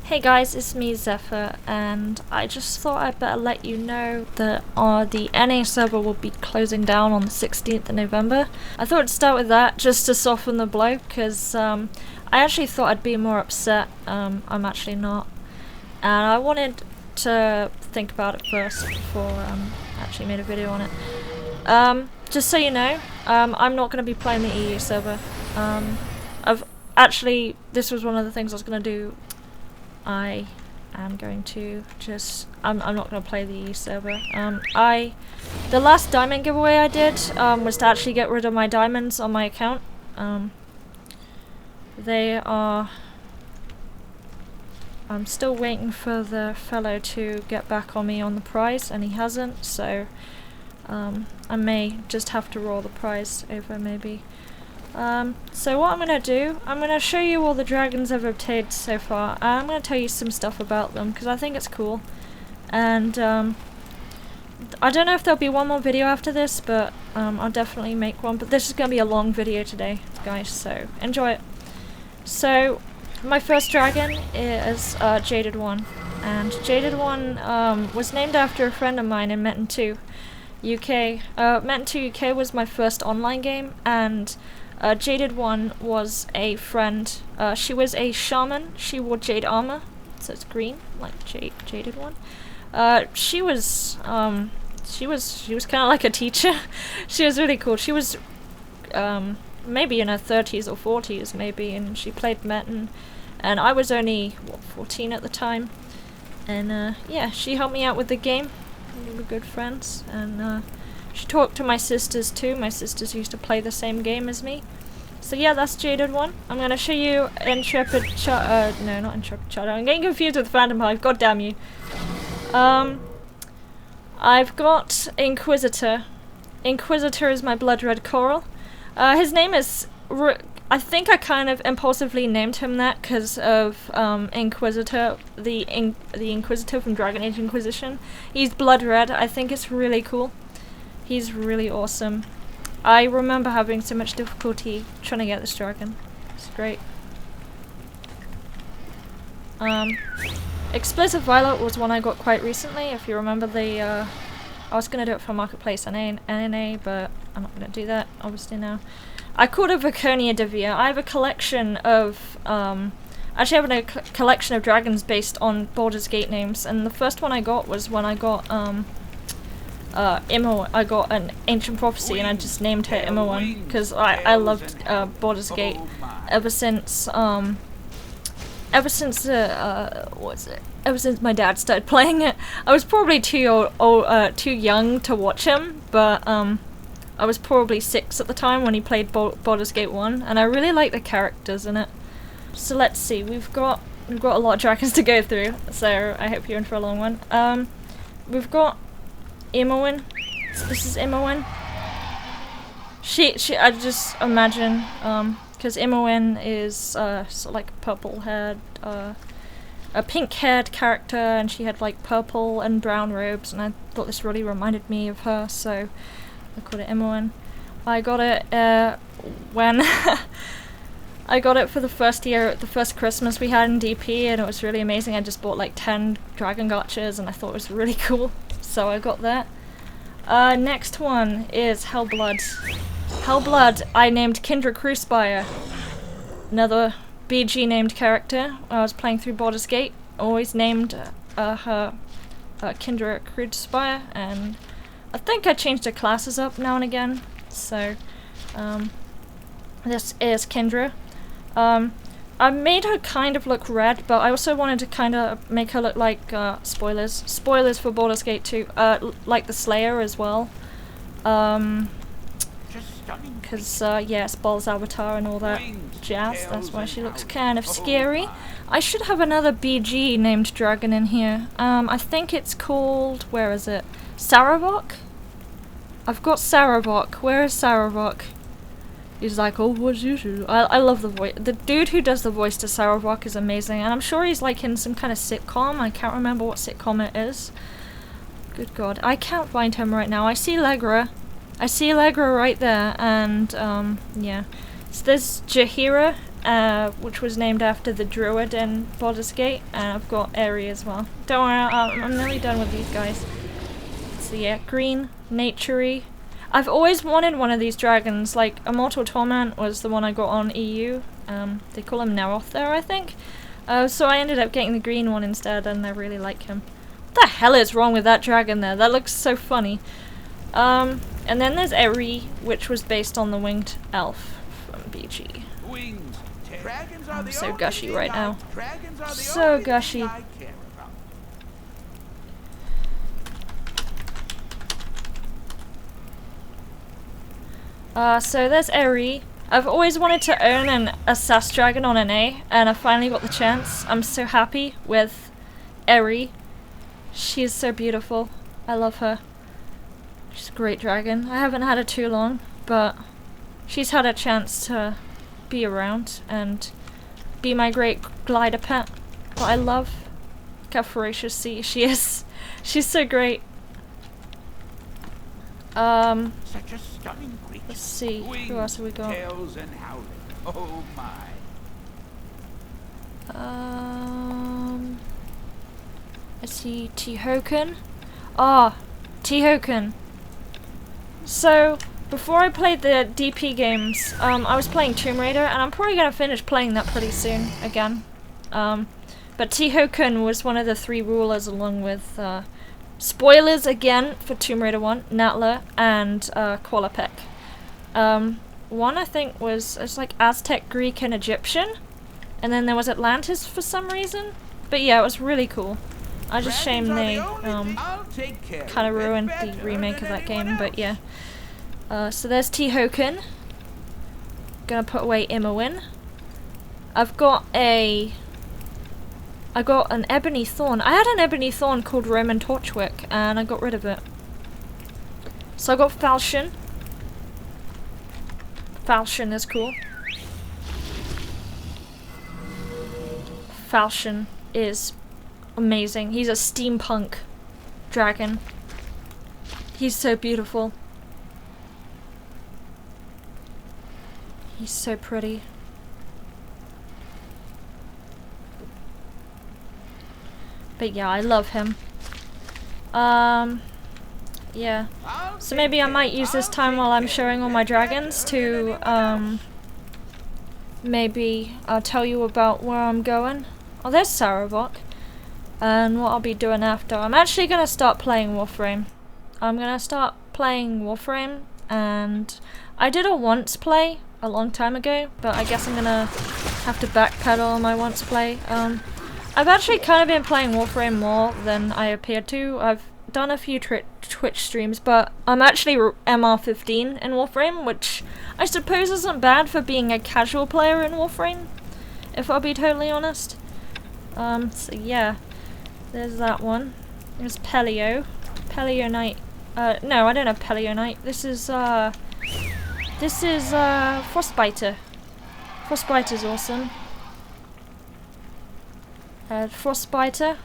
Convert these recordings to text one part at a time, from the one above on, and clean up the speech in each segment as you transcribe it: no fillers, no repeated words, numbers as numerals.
Hey guys, it's me Zephyr, and I just thought I'd better let you know that the NA server will be closing down on the 16th of November. I thought I'd start with that just to soften the blow, because I actually thought I'd be more upset. I'm actually not. And I wanted to think about it first before I actually made a video on it. Just so you know, I'm not going to be playing the EU server. This was one of the things I was going to do. I am going to I'm not going to play the EU server. The last diamond giveaway I did was to actually get rid of my diamonds on my account. I'm still waiting for the fellow to get back on me on the prize, and he hasn't, so I may just have to roll the prize over maybe. So what I'm going to do, I'm going to show you all the dragons I've obtained so far. I'm going to tell you some stuff about them, because I think it's cool. And I don't know if there'll be one more video after this, but I'll definitely make one. But this is going to be a long video today, guys, so enjoy it. So, my first dragon is Jaded One. And Jaded One was named after a friend of mine in Metin 2 UK. Metin 2 UK was my first online game, and Jaded One was a friend. She was a shaman. She wore jade armor, so it's green, like Jaded One. She was kind of like a teacher. She was really cool. She was maybe in her 30s or 40s, maybe, and she played Metin. And I was only 14 at the time. And yeah, she helped me out with the game. We were good friends, and she talked to my sisters too. My sisters used to play the same game as me. So yeah, that's Jaded One. I'm gonna show you Intrepid no, not Intrepid Charter. I'm getting confused with Phantom Hive, god damn you. I've got Inquisitor. Inquisitor is my blood red coral. His name is... I think I kind of impulsively named him that because of Inquisitor, the Inquisitor from Dragon Age Inquisition. He's blood red. I think it's really cool. He's really awesome. I remember having so much difficulty trying to get this dragon. It's great. Explosive Violet was one I got quite recently. If you remember I was going to do it for Marketplace and NA, but I'm not going to do that, obviously, now. I called it Viconia Divia. I have a collection of, actually I have a collection of dragons based on Baldur's Gate names, and the first one I got was when I got, I got an Ancient Prophecy, and I just named her Immerone, because I loved, Baldur's Gate ever since my dad started playing it. I was probably too young to watch him, but, I was probably 6 at the time when he played Baldur's Gate 1, and I really like the characters in it. So let's see, we've got a lot of dragons to go through, so I hope you're in for a long one. We've got Immerone. So this is Immerone. I just imagine, because Immerone is sort of like a purple-haired, a pink-haired character, and she had like purple and brown robes, and I thought this really reminded me of her, so I called it Immerone. I got it when I got it for the first Christmas we had in DP, and it was really amazing. I just bought like 10 dragon gachas, and I thought it was really cool, so I got that. Next one is Hellblood. Hellblood I named Kindra Crucifire. Another BG named character. I was playing through Baldur's Gate, always named her Kindra Crucifire, and I think I changed her classes up now and again, so this is Kindra. I made her kind of look red, but I also wanted to kind of make her look like, spoilers for Baldur's Gate 2, like the Slayer as well. Because, yeah, it's Baal's avatar and all that jazz, that's why she looks kind of scary. I should have another BG named dragon in here. I think it's called, where is it? Saravok? I've got Saravok. Where is Saravok? He's like, oh, what's usual? I love the voice. The dude who does the voice to Saravok is amazing, and I'm sure he's like in some kind of sitcom. I can't remember what sitcom it is. Good god. I can't find him right now. I see Allegra. I see Allegra right there, and, yeah. So there's Jaheira. which was named after the druid in Baldur's Gate, and I've got Aerie as well. Don't worry, I'm nearly done with these guys. So yeah, green, naturey. I've always wanted one of these dragons. Like Immortal Torment was the one I got on EU. They call him Neroth there, I think. So I ended up getting the green one instead, and I really like him. What the hell is wrong with that dragon there? That looks so funny. And then there's Aerie, which was based on the winged elf from BG. I'm so gushy right now. So gushy. So there's Aerie. I've always wanted to own a SAS dragon on an A, and I finally got the chance. I'm so happy with Aerie. She is so beautiful. I love her. She's a great dragon. I haven't had her too long, but she's had a chance to be around and be my great glider pet that I love. Look how ferocious she is. She's so great. Such a stunning creature. Let's see, who else have we got? Tails and howling. Oh my. I see T-Hoken. Ah, T-Hoken. So, before I played the DP games, I was playing Tomb Raider, and I'm probably gonna finish playing that pretty soon again. But T-Hoken was one of the 3 rulers, along with, spoilers again for Tomb Raider 1, Natla, and Qualopec. One I think was like Aztec, Greek, and Egyptian, and then there was Atlantis for some reason. But yeah, it was really cool. I just shame they kind of ruined the remake of that game. But yeah, so there's T-Hoken. Gonna put away Imowin. I got an Ebony Thorn. I had an Ebony Thorn called Roman Torchwick, and I got rid of it. So I got Falchion. Falchion is cool. Falchion is amazing. He's a steampunk dragon. He's so beautiful. He's so pretty. But yeah, I love him. Yeah. So maybe I might use this time while I'm showing all my dragons to, maybe I'll tell you about where I'm going. Oh, there's Saravok. And what I'll be doing after. I'm actually gonna start playing Warframe. I'm gonna start playing Warframe, and I did a once play a long time ago, but I guess I'm gonna have to backpedal on my once play. I've actually kind of been playing Warframe more than I appeared to. I've done a few Twitch streams, but I'm actually MR15 in Warframe, which I suppose isn't bad for being a casual player in Warframe, if I'll be totally honest. So yeah, there's that one. There's Pelio. Pelio Knight. No, I don't have Pelio Knight. This is Frostbiter. Frostbiter's awesome. Frostbiter.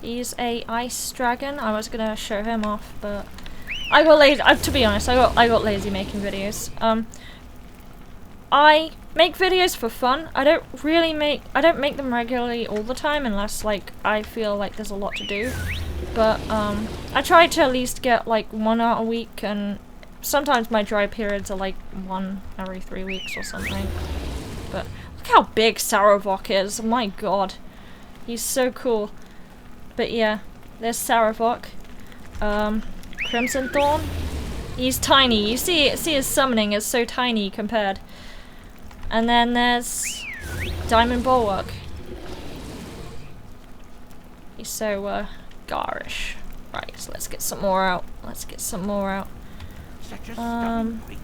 He's a ice dragon. I was gonna show him off, but I got lazy. To be honest, I got lazy making videos. I make videos for fun. I don't make them regularly all the time unless like I feel like there's a lot to do. But I try to at least get like 1 out a week, and sometimes my dry periods are like 1 every 3 weeks or something. But look how big Saravok is. Oh my god. He's so cool. But yeah, there's Saravok. Crimson Thorn. He's tiny. You see his summoning is so tiny compared. And then there's Diamond Bulwark. He's so garish. Right, so let's get some more out. Such a stunning creature.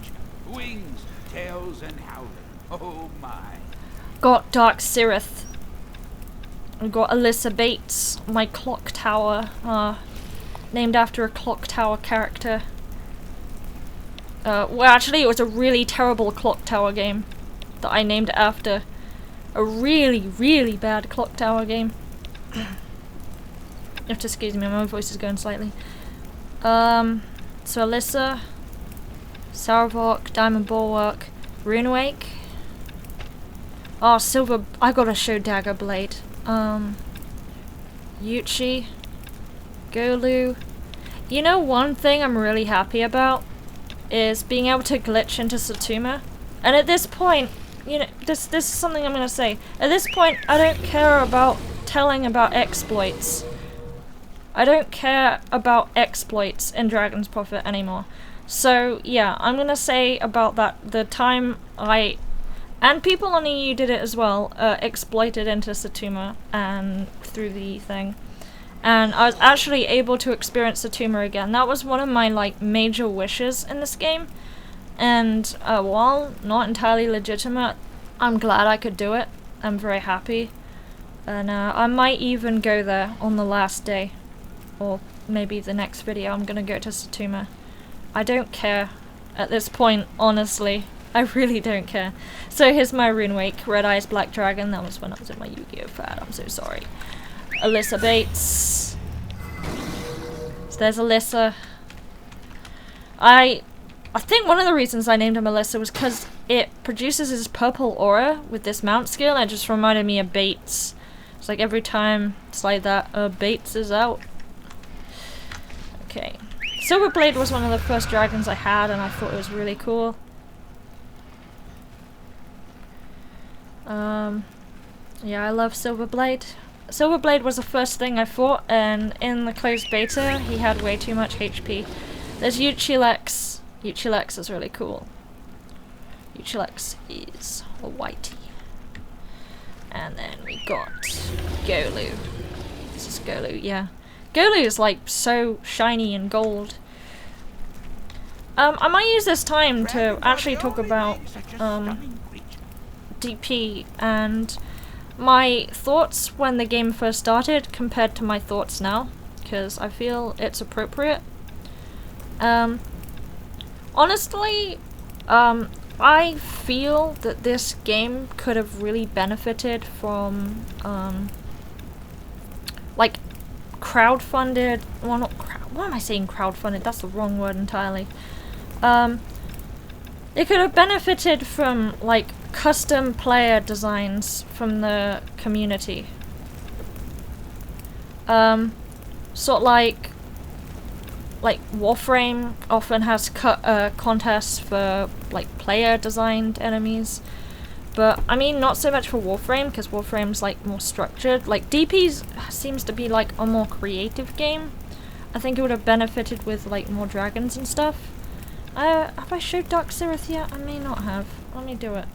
Wings, tails, and howling. Oh my. Got Dark Sirith. I've got Alyssa Bates, my clock tower, named after a clock tower character. Well, actually, it was a really terrible clock tower game that I named after. A really, really bad clock tower game. You have to excuse me, my voice is going slightly. So Alyssa, Saravok, Diamond Bulwark, Runewake, Oh, silver. I gotta show Dagger Blade. Yuchi. Golu. You know, one thing I'm really happy about is being able to glitch into Satuma. And at this point, you know, this is something I'm gonna say. At this point, I don't care about telling about exploits. I don't care about exploits in Dragon's Prophet anymore. So yeah, I'm gonna say about that, the time I, and people on EU did it as well, exploited into Satuma and through the thing. And I was actually able to experience Satuma again. That was one of my like major wishes in this game. And while not entirely legitimate, I'm glad I could do it. I'm very happy. And I might even go there on the last day. Or maybe the next video I'm gonna go to Satuma. I don't care at this point, honestly. I really don't care. So here's my Rune Wake, Red Eyes Black Dragon. That was when I was in my Yu-Gi-Oh! Fad, I'm so sorry. Alyssa Bates. So there's Alyssa. I think one of the reasons I named him Alyssa was because it produces this purple aura with this mount skill, and it just reminded me of Bates. It's like every time it's like that, Bates is out. Okay. Silverblade was one of the first dragons I had, and I thought it was really cool. Yeah, I love Silverblade. Silverblade was the first thing I fought, and in the closed beta, he had way too much HP. There's Uchilex. Uchilex is really cool. Uchilex is a whitey. And then we got Golu. This is Golu, yeah. Golu is like so shiny and gold. I might use this time to actually talk about DP and my thoughts when the game first started compared to my thoughts now, because I feel it's appropriate. Honestly, I feel that this game could have really benefited from like crowdfunded, well not crowd, why am I saying crowdfunded? That's the wrong word entirely. It could have benefited from like custom player designs from the community. Sort of like Warframe often has contests for like player designed enemies. But I mean, not so much for Warframe, because Warframe's like more structured. Like DP's seems to be like a more creative game. I think it would have benefited with like more dragons and stuff. Have I showed Dark Sirith yet? I may not have. Let me do it.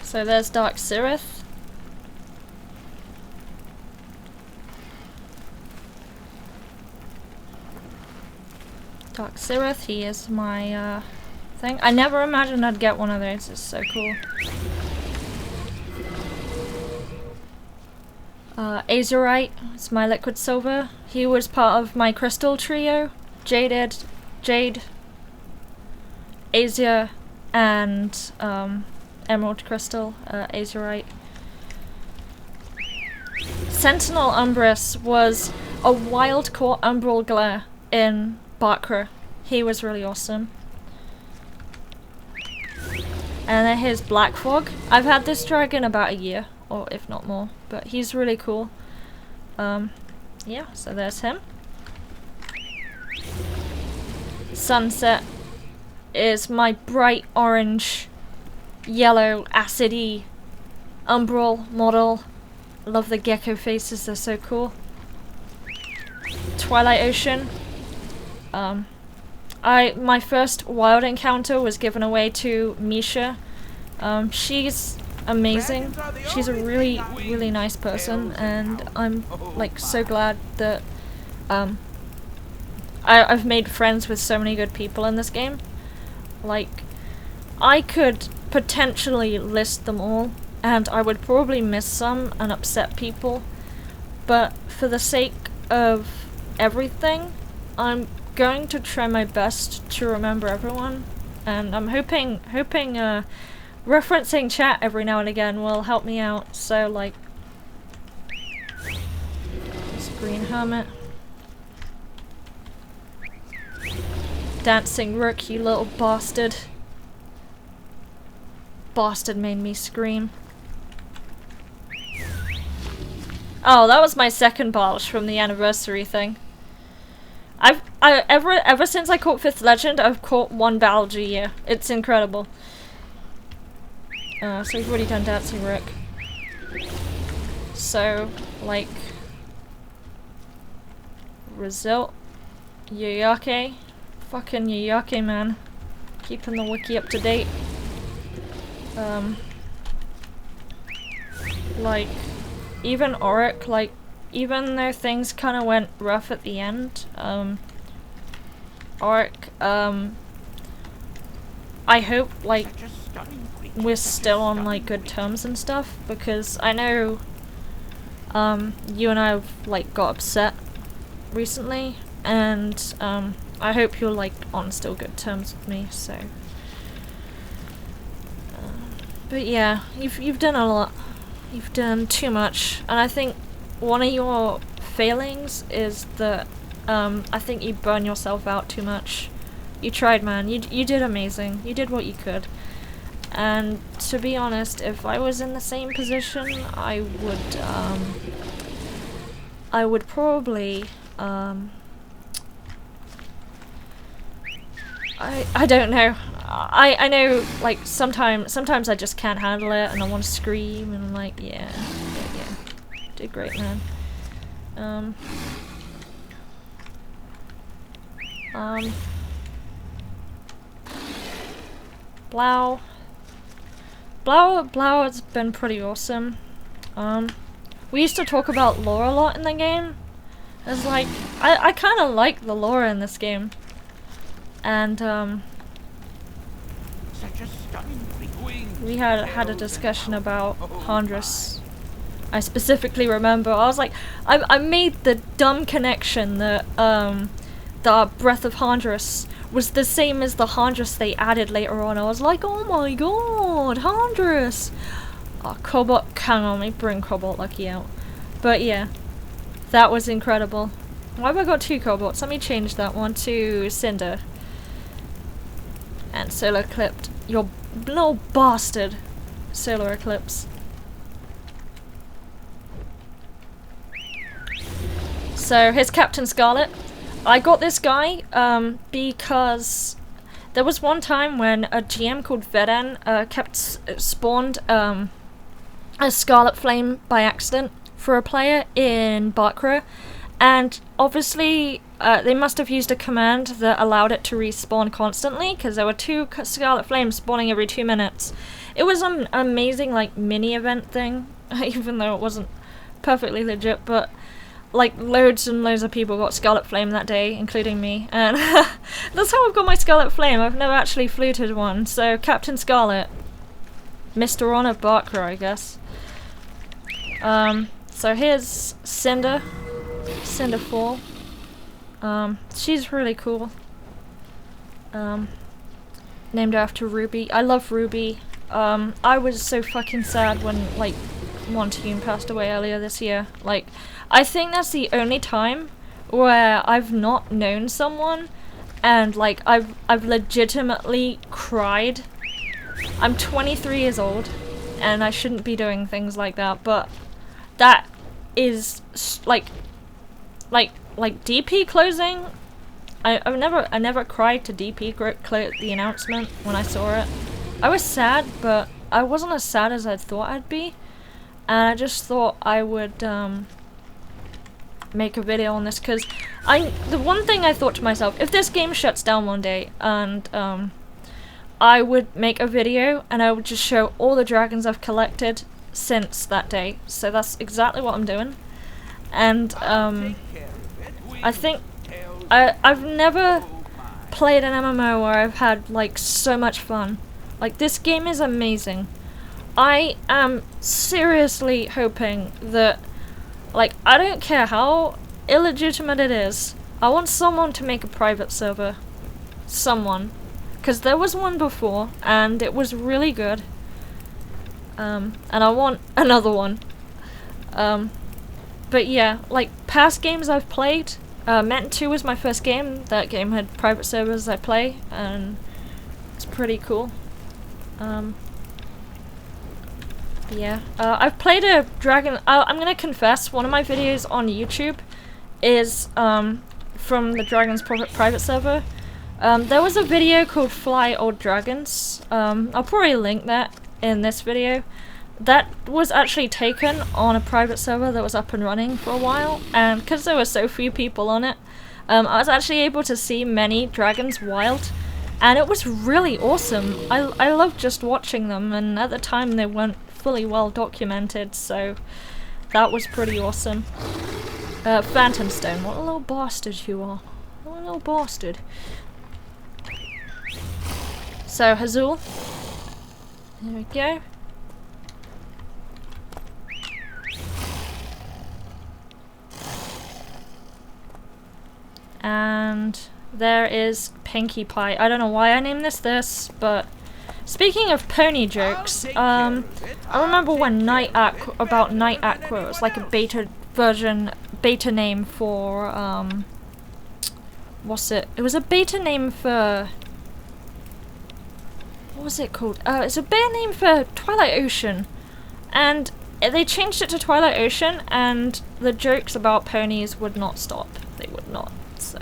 So there's Dark Sirith. Dark Sirith, he is my thing. I never imagined I'd get one of those, it's so cool. Azurite, it's my liquid silver. He was part of my crystal trio. Jade, Azure, and Emerald Crystal, Azurite. Sentinel Umbrus was a wild core Umbral Glare in Bakra. He was really awesome. And then here's Black Fog. I've had this dragon about a year, or if not more, but he's really cool. Yeah, so there's him. Sunset is my bright orange yellow acidy umbral model. Love the gecko faces, they're so cool. Twilight Ocean. My first wild encounter was given away to Misha. She's amazing. She's a really, really nice person, and I'm like so glad that I've made friends with so many good people in this game. Like, I could potentially list them all, and I would probably miss some and upset people, but for the sake of everything, I'm going to try my best to remember everyone, and I'm hoping referencing chat every now and again will help me out. So like, this green hermit, dancing rook, you little bastard. Bastard made me scream. Oh, that was my second bulge from the anniversary thing. Ever since I caught 5th Legend, I've caught 1 bulge a year. It's incredible. So we've already done Dancing Rook. So, like, result, Yuyake. Fucking Yuyake, man. Keeping the wiki up to date. Like, even Auric, like, even though things kind of went rough at the end, Auric, I hope, like, we're still on, like, good terms and stuff, because I know, you and I have, like, got upset recently, and, I hope you're, like, on still good terms with me, so. But yeah, you've done a lot. You've done too much, and I think one of your failings is that I think you burn yourself out too much. You tried, man. You did amazing. You did what you could. And to be honest, if I was in the same position, I would probably I don't know. I know, like, sometimes I just can't handle it and I want to scream, and I'm like, yeah, did great, man. Blau has been pretty awesome. We used to talk about lore a lot in the game. It's like, I kind of like the lore in this game. And, we had a discussion about Hondros. I specifically remember, I was like, I made the dumb connection that, the Breath of Hondros was the same as the Hondros they added later on. I was like, oh my god, Hondros! Oh, Cobalt, hang on, let me bring Cobalt Lucky out. But yeah, that was incredible. Why have I got 2 Cobalts? Let me change that one to Cinder. And Solar Eclipse. Your little bastard. Solar Eclipse. So, here's Captain Scarlet. I got this guy, because there was one time when a GM called Veden, spawned, a Scarlet Flame by accident for a player in Bakra, and obviously, they must have used a command that allowed it to respawn constantly, because there were 2 Scarlet Flames spawning every 2 minutes. It was an amazing, like, mini-event thing, even though it wasn't perfectly legit, but, like, loads and loads of people got Scarlet Flame that day, including me, and that's how I've got my Scarlet Flame. I've never actually fluted one, so Captain Scarlet. Mr. Ron of Bakra, I guess. So here's Cinder. Cinder 4. She's really cool. Named after Ruby. I love Ruby. I was so fucking sad when, like, Montoon passed away earlier this year. Like, I think that's the only time where I've not known someone and, like, I've legitimately cried. I'm 23 years old and I shouldn't be doing things like that, but that is like DP closing. I never cried to DP the announcement when I saw it. I was sad, but I wasn't as sad as I thought I'd be, and I just thought I would make a video on this, because the one thing I thought to myself, if this game shuts down one day, and I would make a video and I would just show all the dragons I've collected since that day. So that's exactly what I'm doing. And I think I've never played an MMO where I've had, like, so much fun. Like, this game is amazing. I am seriously hoping that Like, I don't care how illegitimate it is. I want someone to make a private server. Someone. Because there was one before, and it was really good. And I want another one. But yeah, like, past games I've played, Metin 2 was my first game. That game had private servers I play, and it's pretty cool. Yeah, I've played a dragon. I'm gonna confess, one of my videos on YouTube is from the Dragon's private server. There was a video called Fly Old Dragons. I'll probably link that in this video. That was actually taken on a private server that was up and running for a while, and because there were so few people on it, I was actually able to see many dragons wild, and it was really awesome. I loved just watching them, and at the time they weren't fully well documented, so that was pretty awesome. Phantom Stone, what a little bastard you are. What a little bastard. So, Hazul. There we go. And there is Pinkie Pie. I don't know why I named this, but speaking of pony jokes, I remember when Night Aqua, it was like a beta name for, what's it? It was a beta name for, what was it called? It's a beta name for Twilight Ocean, and they changed it to Twilight Ocean, and the jokes about ponies would not stop. They would not. So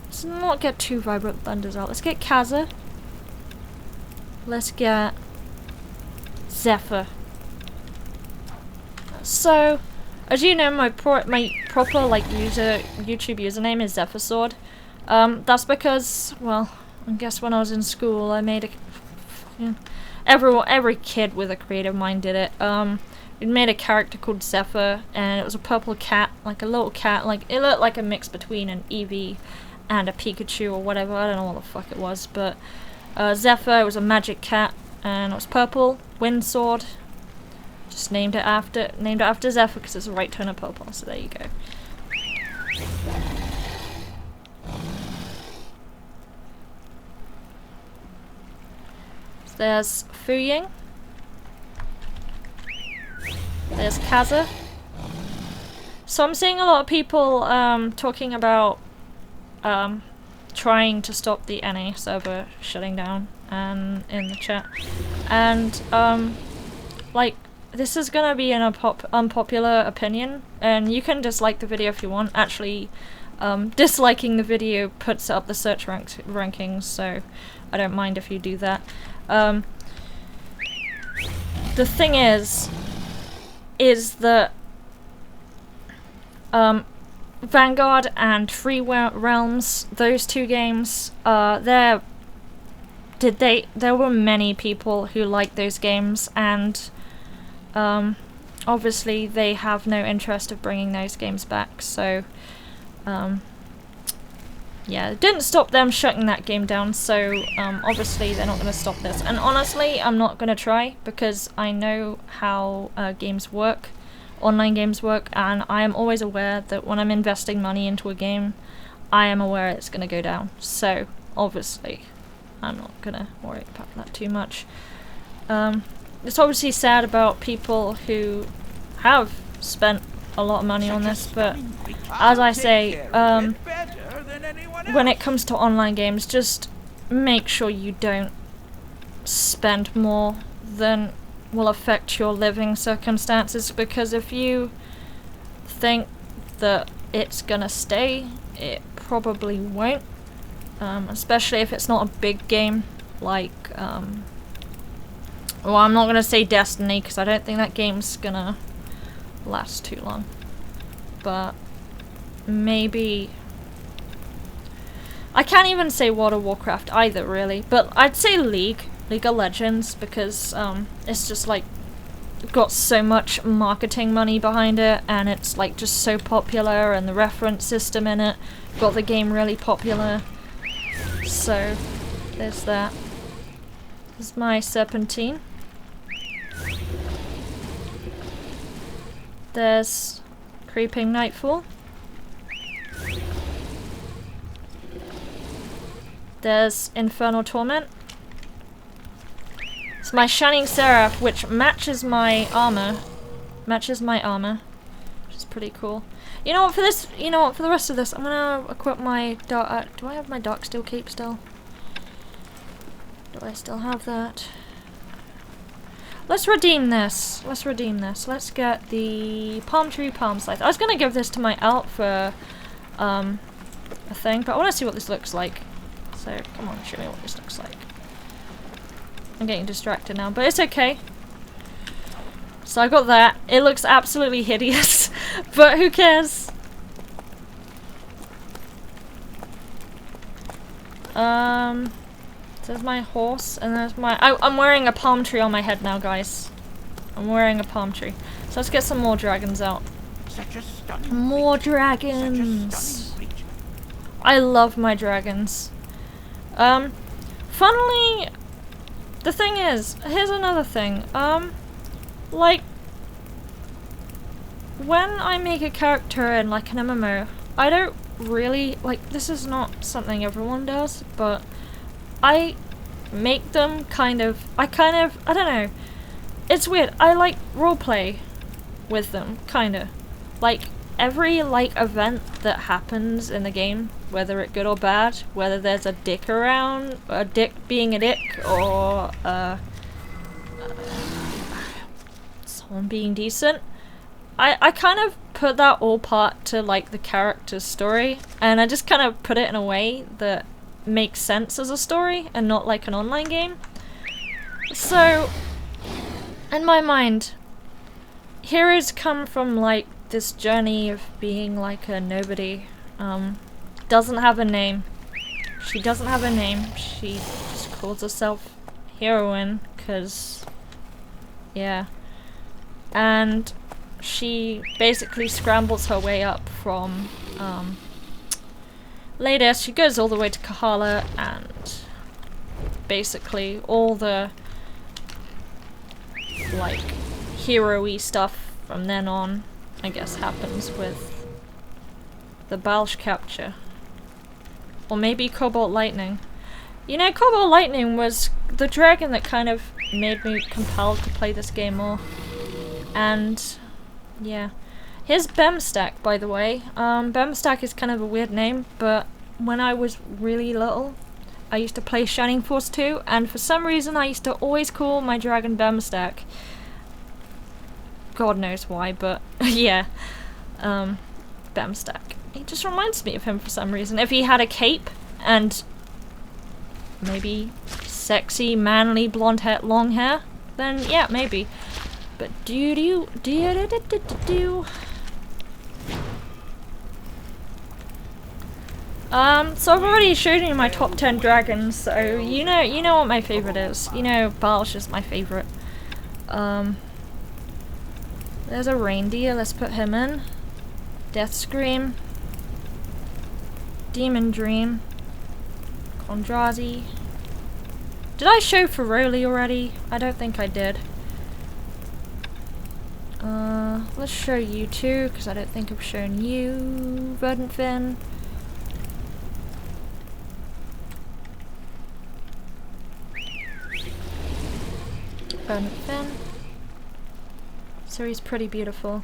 let's not get too Vibrant Thunders out. Let's get Kaza. Let's get Zephyr. So, as you know, my proper like YouTube username is Zephyr Sword. That's because, well, I guess when I was in school, I made a every kid with a creative mind did it. We made a character called Zephyr, and it was a purple cat, like a little cat, like it looked like a mix between an Eevee and a Pikachu or whatever. I don't know what the fuck it was, but Zephyr was a magic cat, and it was purple, wind sword. Just named it after Zephyr because it's the right tone of purple. So there you go. So there's Fuying. There's Kaza. So I'm seeing a lot of people talking about trying to stop the NA server shutting down, and in the chat, and like, this is gonna be an unpopular opinion, and you can dislike the video if you want. Actually, disliking the video puts up the search rankings, so I don't mind if you do that. The thing is that Vanguard and Free Realms, those two games, there were many people who liked those games, and obviously they have no interest of bringing those games back, so yeah, it didn't stop them shutting that game down, so obviously they're not going to stop this. And honestly, I'm not going to try, because I know how games work, online games work, and I am always aware that when I'm investing money into a game, I am aware it's going to go down. So obviously, I'm not going to worry about that too much. It's obviously sad about people who have spent a lot of money on this, but as I say, when it comes to online games, just make sure you don't spend more than will affect your living circumstances, because if you think that it's gonna stay, it probably won't, especially if it's not a big game like, well, I'm not gonna say Destiny, because I don't think that game's gonna last too long, but maybe, I can't even say World of Warcraft either, really, but I'd say League of Legends, because it's just like got so much marketing money behind it, and it's like just so popular, and the reference system in it got the game really popular. So there's that. This is my Serpentine. There's Creeping Nightfall. There's Infernal Torment. It's my Shining Seraph, which matches my armor. Which is pretty cool. You know what, for this, for the rest of this, I'm gonna equip my dark, do I have my Dark Steel Cape still? Do I still have that? Let's redeem this. Let's get the Palm Tree Palm Scythe. I was gonna give this to my alt for, a thing, but I wanna see what this looks like. So, come on, show me what this looks like. I'm getting distracted now, but it's okay. So I got that. It looks absolutely hideous, but who cares? There's my horse, and there's my... I'm wearing a palm tree on my head now, guys. I'm wearing a palm tree. So let's get some more dragons out. More dragons! I love my dragons. Funnily, the thing is, here's another thing. Like, when I make a character in like an MMO, I don't really, like, this is not something everyone does, but I make them I don't know, it's weird, I like roleplay with them, kinda. Like, every, like, event that happens in the game, whether it's good or bad, whether there's a dick around, a dick being a dick, or, someone being decent, I kind of put that all part to, like, the character's story, and I just kind of put it in a way that makes sense as a story, and not like an online game. So, in my mind, heroes come from, like, this journey of being, like, a nobody, doesn't have a name. She doesn't have a name, she just calls herself Heroine, 'cause, yeah. And she basically scrambles her way up from, later she goes all the way to Kahala, and basically all the, like, hero-y stuff from then on, I guess, happens with the Balsh capture. Or maybe Cobalt Lightning. You know, Cobalt Lightning was the dragon that kind of made me compelled to play this game more. And, yeah. Here's Bemstack, by the way. Bemstack is kind of a weird name, but when I was really little, I used to play Shining Force 2, and for some reason I used to always call my dragon Bemstack. God knows why, but yeah. Bemstack. He just reminds me of him for some reason. If he had a cape and maybe sexy, manly, blonde hair, long hair, then yeah, maybe. But so I've already shown you my top 10 dragons, so you know what my favorite is. You know Balsh is my favorite. There's a reindeer, let's put him in. Death Scream. Demon Dream. Kondrazi. Did I show Feroli already? I don't think I did. Let's show you two, because I don't think I've shown you. Verdant Fin. Verdant Fin. So he's pretty beautiful.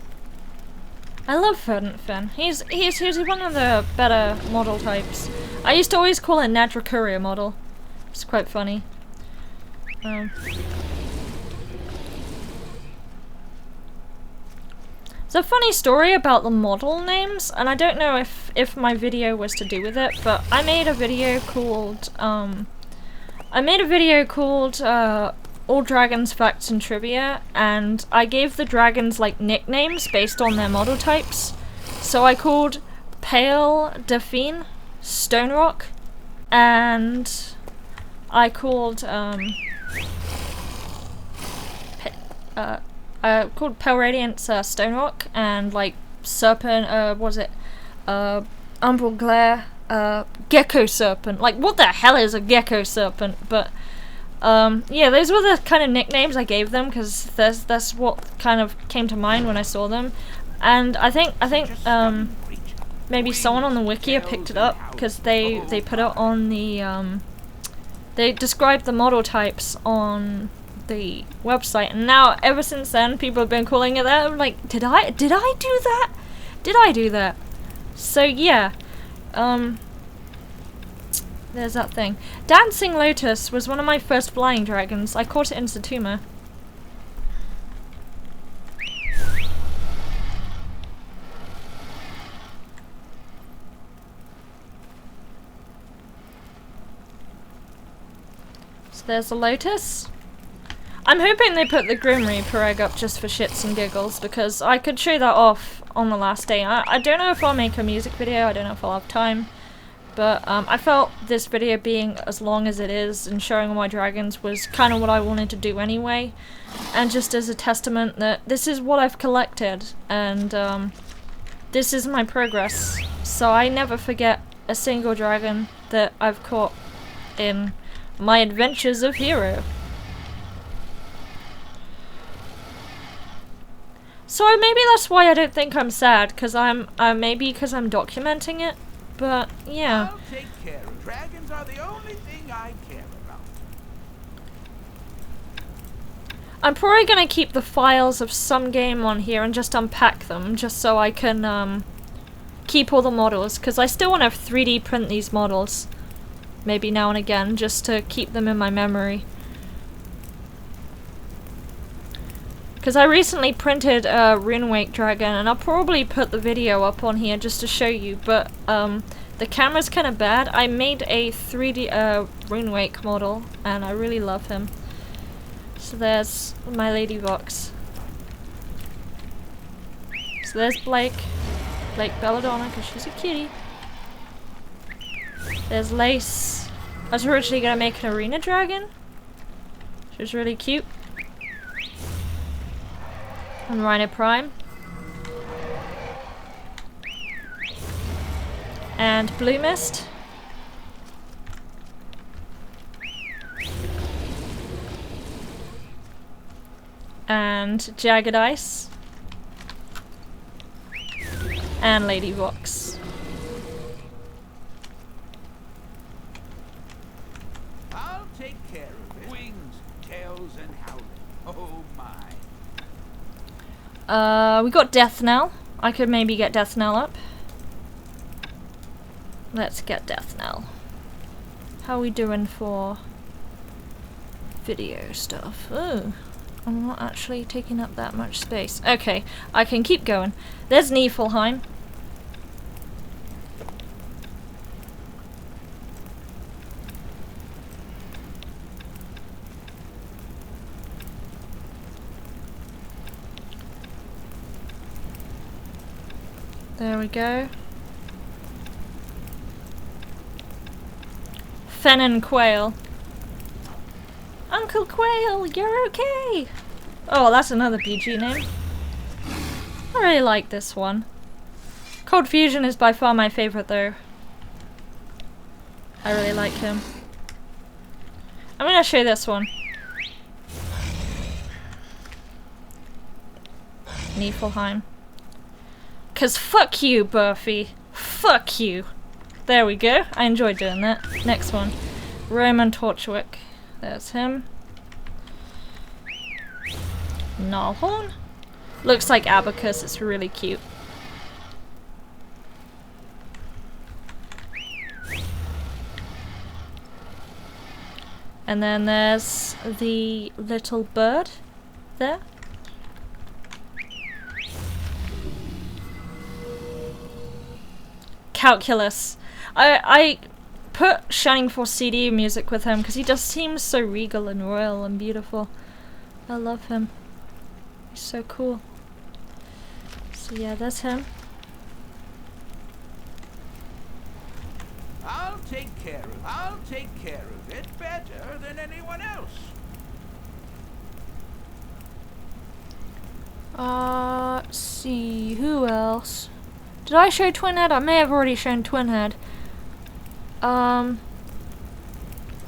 I love Verdant Fin. He's one of the better model types. I used to always call it Nadra Courier model. It's quite funny. There's a funny story about the model names, and I don't know if my video was to do with it, but I made a video called All Dragons Facts and Trivia, and I gave the dragons like nicknames based on their model types. So I called Pale Delphine Stonerock, and I called called Pale Radiance Stonerock, and like Serpent, Umbral Glare, Gecko Serpent. Like, what the hell is a Gecko Serpent? But yeah, those were the kind of nicknames I gave them, because that's what kind of came to mind when I saw them. And I think Such a stunning creature. maybe someone on the Wings, wiki picked tails, it and up howling. because they Oh put it on the they described the model types on the website, and now ever since then people have been calling it that. I'm like, did I do that? Did I do that? So yeah, there's that thing. Dancing Lotus was one of my first flying dragons. I caught it in Satuma. So there's a lotus. I'm hoping they put the Grim Reaper egg up just for shits and giggles, because I could show that off on the last day. I don't know if I'll make a music video, I don't know if I'll have time, but I felt this video being as long as it is and showing all my dragons was kind of what I wanted to do anyway, and just as a testament that this is what I've collected, and this is my progress, so I never forget a single dragon that I've caught in my adventures of hero. So maybe that's why I don't think I'm sad, because maybe because I'm documenting it, but yeah. I'll take care of dragons are the only thing I care about. I'm probably gonna keep the files of some game on here and just unpack them, just so I can keep all the models, because I still want to 3D print these models, maybe now and again, just to keep them in my memory. Because I recently printed a Runewake dragon, and I'll probably put the video up on here just to show you, but the camera's kind of bad. I made a 3D Runewake model, and I really love him. So there's my Lady Vox. So there's Blake Belladonna, because she's a kitty. There's Lace. I was originally going to make an arena dragon. She was really cute. And Rhino Prime. And Blue Mist. And Jagged Ice. And Lady Vox. I'll take care of it. Wings, tails, and howling. Oh my. We got Death Knell. I could maybe get Death Knell up. Let's get Death Knell. How are we doing for video stuff? Oh, I'm not actually taking up that much space. Okay, I can keep going. There's Niflheim. There we go. Fen Quail. Uncle Quail, you're okay! Oh, that's another PG name. I really like this one. Cold Fusion is by far my favourite though. I really like him. I'm gonna show this one. Niflheim. 'Cause fuck you, Buffy. Fuck you. There we go. I enjoyed doing that. Next one. Roman Torchwick. There's him. Gnarlhorn. Looks like Abacus. It's really cute. And then there's the little bird there. Calculus. I put Shining Force CD music with him because he just seems so regal and royal and beautiful. I love him. He's so cool. So yeah, that's him. I'll take care of it better than anyone else. Let's see, who else? Did I show Twinhead? I may have already shown Twinhead.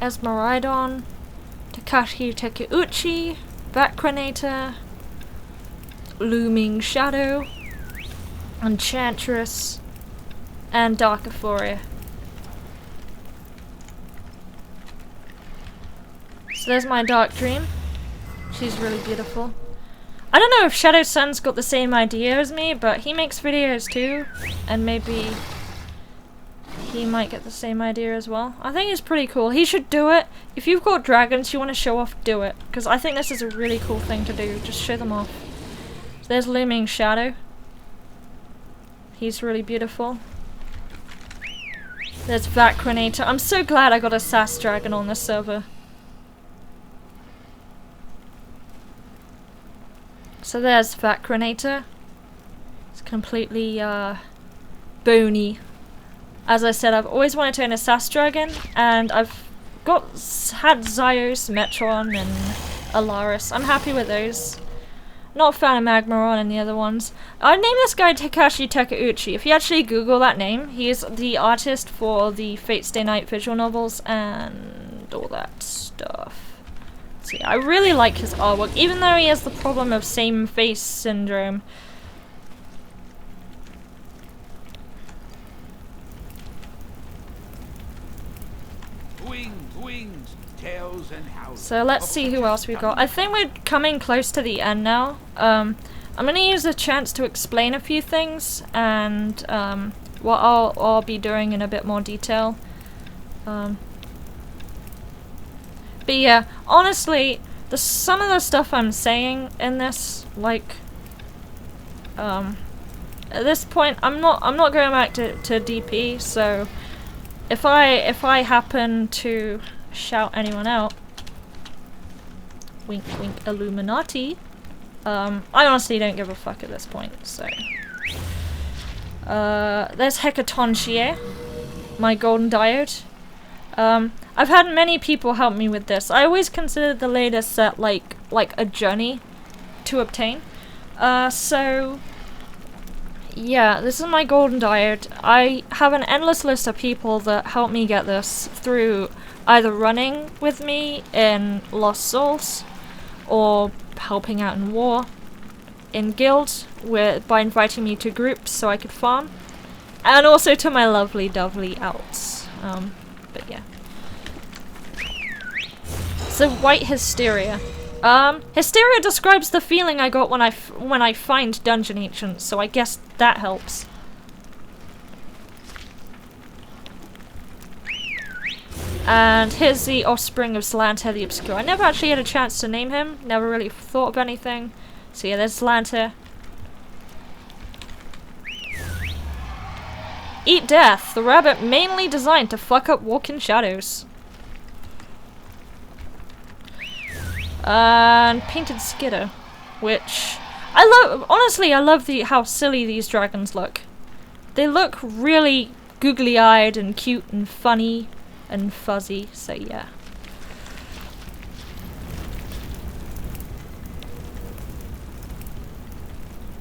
Esmeridon, Takashi Takeuchi, Backrenator, Looming Shadow, Enchantress, and Dark Euphoria. So there's my Dark Dream. She's really beautiful. I don't know if Shadow Sun's got the same idea as me, but he makes videos too, and maybe he might get the same idea as well. I think it's pretty cool. He should do it. If you've got dragons you want to show off, do it. Because I think this is a really cool thing to do. Just show them off. So there's Looming Shadow. He's really beautiful. There's Vacrinator. I'm so glad I got a SAS dragon on this server. So there's Vacrinator. It's completely bony. As I said, I've always wanted to own a SAS dragon, and had Zyos, Metron, and Alaris. I'm happy with those. Not a fan of Magmaron and the other ones. I'd name this guy Takashi Takeuchi. If you actually Google that name, he is the artist for the Fate Stay Night visual novels and all that stuff. See, I really like his artwork, even though he has the problem of same face syndrome. Wings, tails, and howls. So let's see who else we've got. I think we're coming close to the end now. I'm gonna use a chance to explain a few things and what I'll be doing in a bit more detail. But yeah, honestly, some of the stuff I'm saying in this, like, at this point, I'm not going back to DP. So if I happen to shout anyone out, wink wink Illuminati, I honestly don't give a fuck at this point. So there's Hecatonchie, my golden diode. I've had many people help me with this. I always considered the latest set like a journey to obtain. So yeah, this is my golden diode. I have an endless list of people that help me get this through either running with me in Lost Souls or helping out in war, in guild by inviting me to groups so I could farm, and also to my lovely outs. But yeah. So White Hysteria. Hysteria describes the feeling I got when I find dungeon ancients, so I guess that helps. And here's the offspring of Slanter the Obscure. I never actually had a chance to name him, never really thought of anything. So yeah, there's Slanter. Eat Death, the rabbit mainly designed to fuck up walking shadows. And Painted Skidder, which I love. Honestly, I love how silly these dragons look. They look really googly-eyed and cute and funny and fuzzy, so yeah.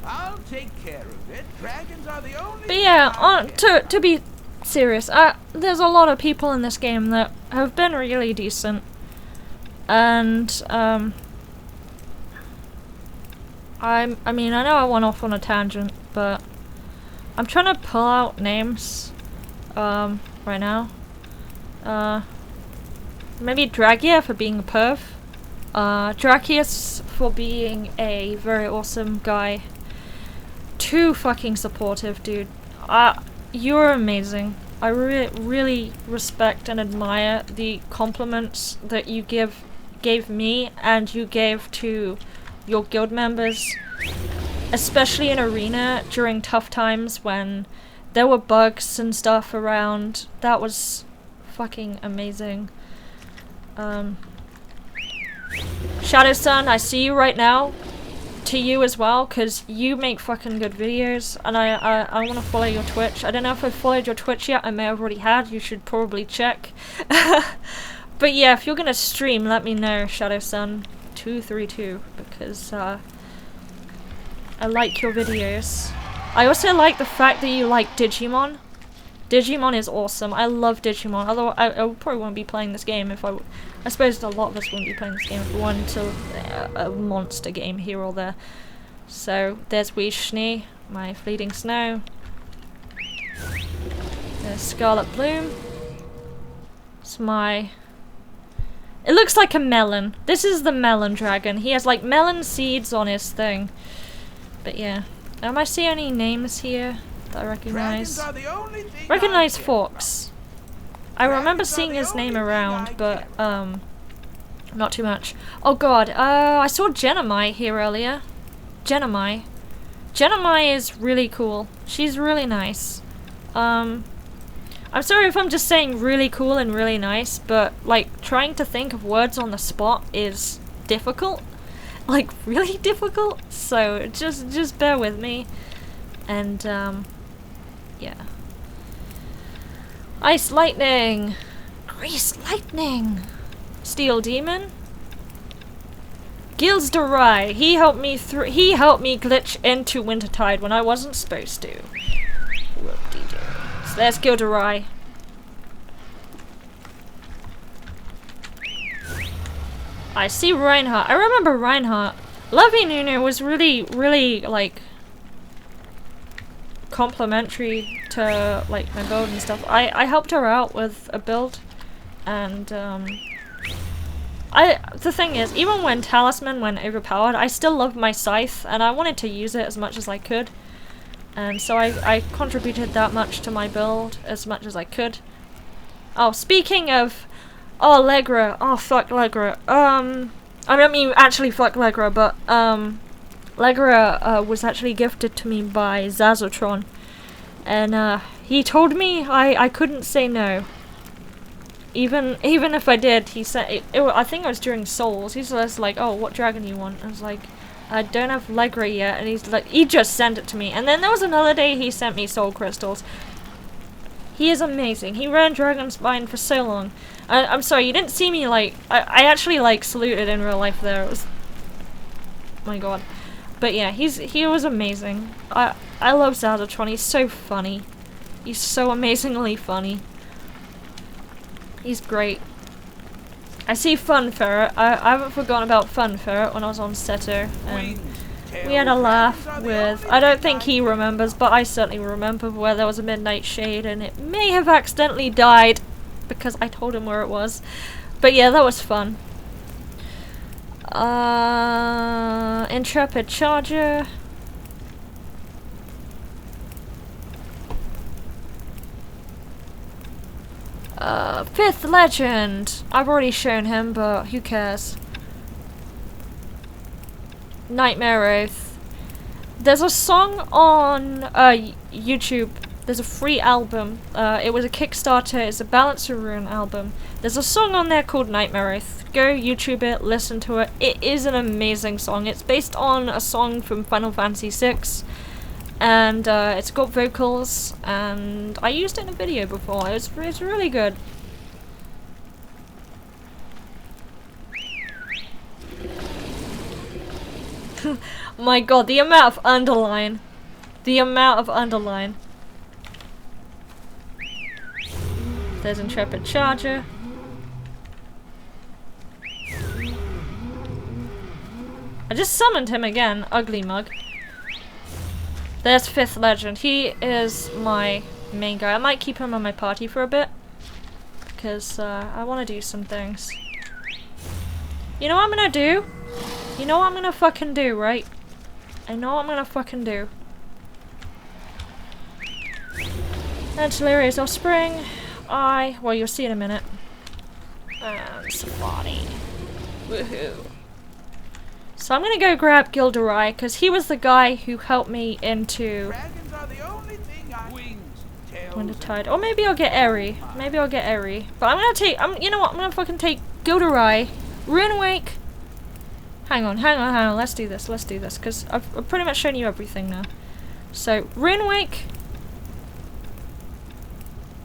I'll take care of it. Dragons are the only. But yeah, to be serious, there's a lot of people in this game that have been really decent, and I mean, I know I went off on a tangent, but I'm trying to pull out names right now. Maybe Dragia for being a perv. Drakius for being a very awesome guy. Too fucking supportive, dude. You're amazing. I really respect and admire the compliments that you gave me and you gave to your guild members, especially in arena during tough times when there were bugs and stuff around. That was fucking amazing. Shadow Sun, I see you right now. To you as well, because you make fucking good videos, and I want to follow your Twitch. I don't know if I've followed your Twitch yet. I may have already had. You should probably check. But yeah, if you're gonna stream, let me know, Shadow Sun 232, because I like your videos. I also like the fact that you like Digimon. Digimon is awesome. I love Digimon. Although I probably wouldn't be playing this game if I suppose a lot of us wouldn't be playing this game if we wanted to a monster game here or there. So there's Weeshni, my fleeting snow. There's Scarlet Bloom. It's my... It looks like a melon. This is the melon dragon. He has like melon seeds on his thing. But yeah. Am I seeing any names here that I recognize? Recognize Fox. I remember seeing his name around, but not too much. Oh god, I saw Genomai here earlier. Genomai. Genomai is really cool. She's really nice. I'm sorry if I'm just saying really cool and really nice, but like trying to think of words on the spot is difficult. Like really difficult. So just bear with me. And yeah. Ice lightning. Grease lightning. Steel demon. Gilsderai. He helped me glitch into Wintertide when I wasn't supposed to. Whoop-dee-doo. So there's Gilderai. I see Reinhardt. I remember Reinhardt. Lovey Nunu was really like complimentary to like my build and stuff. I helped her out with a build, and the thing is, even when Talisman went overpowered, I still loved my scythe and I wanted to use it as much as I could. And so I contributed that much to my build as much as I could. Oh, speaking of... Oh, Legra. Oh, fuck Legra. I don't mean actually fuck Legra, but, Legra, was actually gifted to me by Zazotron. And, he told me I couldn't say no. Even if I did, he said... I think it was during Souls. He's just like, oh, what dragon you want? I was like... I don't have Legra yet, and he's like, he just sent it to me. And then there was another day he sent me soul crystals. He is amazing. He ran Dragonspine for so long. I'm sorry, you didn't see me like, I actually like saluted in real life there. It was, oh my god. But yeah, he was amazing. I love Zazatron. He's so funny. He's so amazingly funny. He's great. I see Fun Ferret. I haven't forgotten about Fun Ferret when I was on Seto. And we had a laugh with... I don't think he remembers, but I certainly remember where there was a Midnight Shade and it may have accidentally died because I told him where it was. But yeah, that was fun. Intrepid Charger. Fifth Legend. I've already shown him, but who cares? Nightmare Oath. There's a song on YouTube. There's a free album. It was a Kickstarter. It's a Balancer Rune album. There's a song on there called Nightmare Oath. Go YouTube it, listen to it. It is an amazing song. It's based on a song from Final Fantasy VI. And it's got vocals, and I used it in a video before. It's really good. My god, the amount of underline. The amount of underline. There's Intrepid Charger. I just summoned him again, Ugly Mug. There's Fifth Legend. He is my main guy. I might keep him on my party for a bit. Because I want to do some things. You know what I'm gonna do? You know what I'm gonna fucking do, right? I know what I'm gonna fucking do. And Delirious Offspring. Well, you'll see in a minute. And Safari. Woohoo. So I'm gonna go grab Gilderai, because he was the guy who helped me into Wintertide. Or maybe I'll get Eri. Maybe I'll get Eri. But I'm gonna take, you know what, I'm gonna fucking take Gilderai, Runewake. Hang on. Let's do this, because I've pretty much shown you everything now. So, Runewake.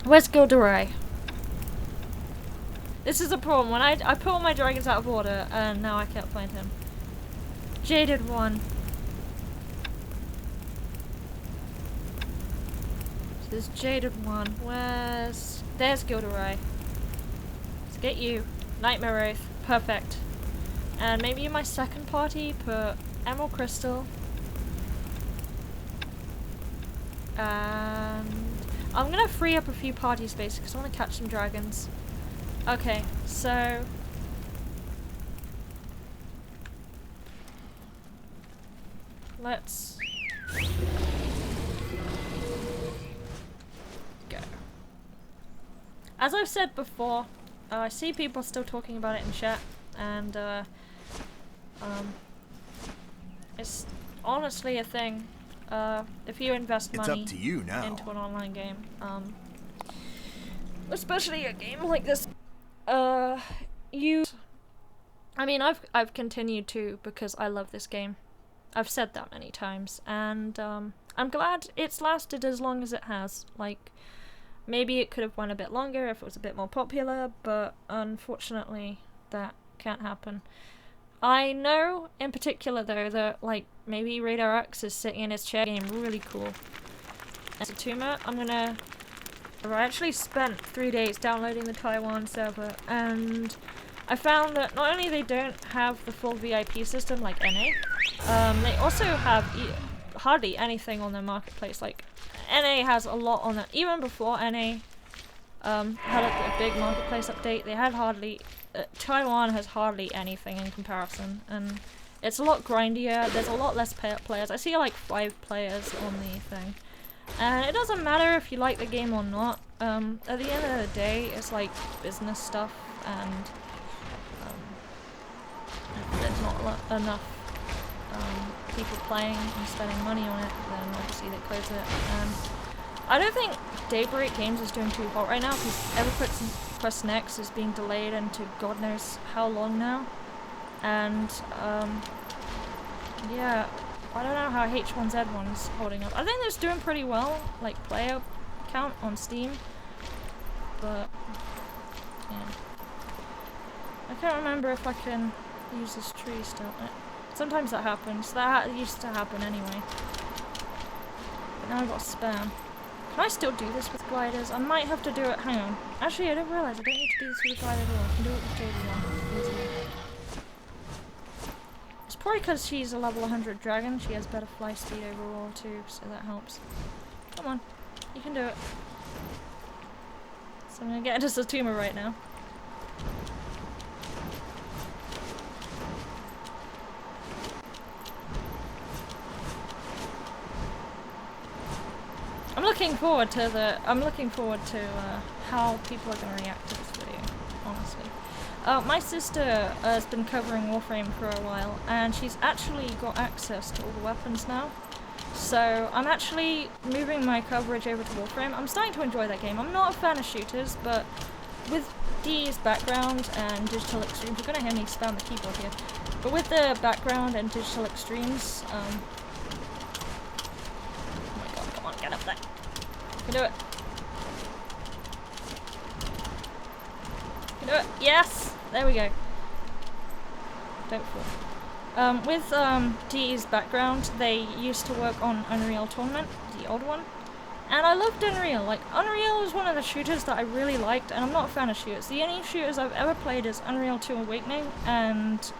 Where's Gilderai? This is a problem. When I put all my dragons out of order, and now I can't find him. Jaded one. So there's Jaded one. There's Gilderai. Let's get you. Nightmare Oath. Perfect. And maybe in my second party, put Emerald Crystal. And I'm gonna free up a few party space because I want to catch some dragons. Okay, so let's go. As I've said before, I see people still talking about it in chat, and it's honestly a thing. If you invest money It's up to you now. into an online game, especially a game like this, I mean, I've continued to because I love this game. I've said that many times, and I'm glad it's lasted as long as it has. Like, maybe it could have went a bit longer if it was a bit more popular, but unfortunately that can't happen. I know in particular though that like maybe Radar X is sitting in his chair game really cool. And Satuma, I actually spent 3 days downloading the Taiwan server, and I found that not only they don't have the full VIP system like NA, they also have hardly anything on their marketplace. Like, NA has a lot on it. Even before NA had a big marketplace update, they had hardly... Taiwan has hardly anything in comparison, and it's a lot grindier. There's a lot less players. I see like 5 players on the thing. And it doesn't matter if you like the game or not. At the end of the day, it's like business stuff, and if there's not enough people playing and spending money on it, then obviously they close it. And I don't think Daybreak Games is doing too hot right now, because EverQuest Next is being delayed into God knows how long now. And yeah, I don't know how H1Z1 is holding up. I think it's doing pretty well, like player count on Steam, but yeah. I can't remember if I can use this tree still. Sometimes that happens. That used to happen anyway. But now I've got spam. Can I still do this with gliders? I might have to do it. Hang on. Actually, I didn't realize I don't need to do this with a glider at all. I can do it with JD1 easily. It's probably because she's a level 100 dragon. She has better fly speed overall too, so that helps. Come on, you can do it. So I'm gonna get into Satuma right now. I'm looking forward to how people are going to react to this video, honestly. My sister has been covering Warframe for a while, and she's actually got access to all the weapons now. So I'm actually moving my coverage over to Warframe. I'm starting to enjoy that game. I'm not a fan of shooters, but with Dee's background and Digital Extremes, you're going to hear me spam the keyboard here, but with the background and Digital Extremes, oh my god, come on, get up there. You can do it. You can do it. Yes! There we go. Don't fall. With Dee's background, they used to work on Unreal Tournament, the old one. And I loved Unreal. Like, Unreal is one of the shooters that I really liked, and I'm not a fan of shooters. The only shooters I've ever played is Unreal 2 Awakening and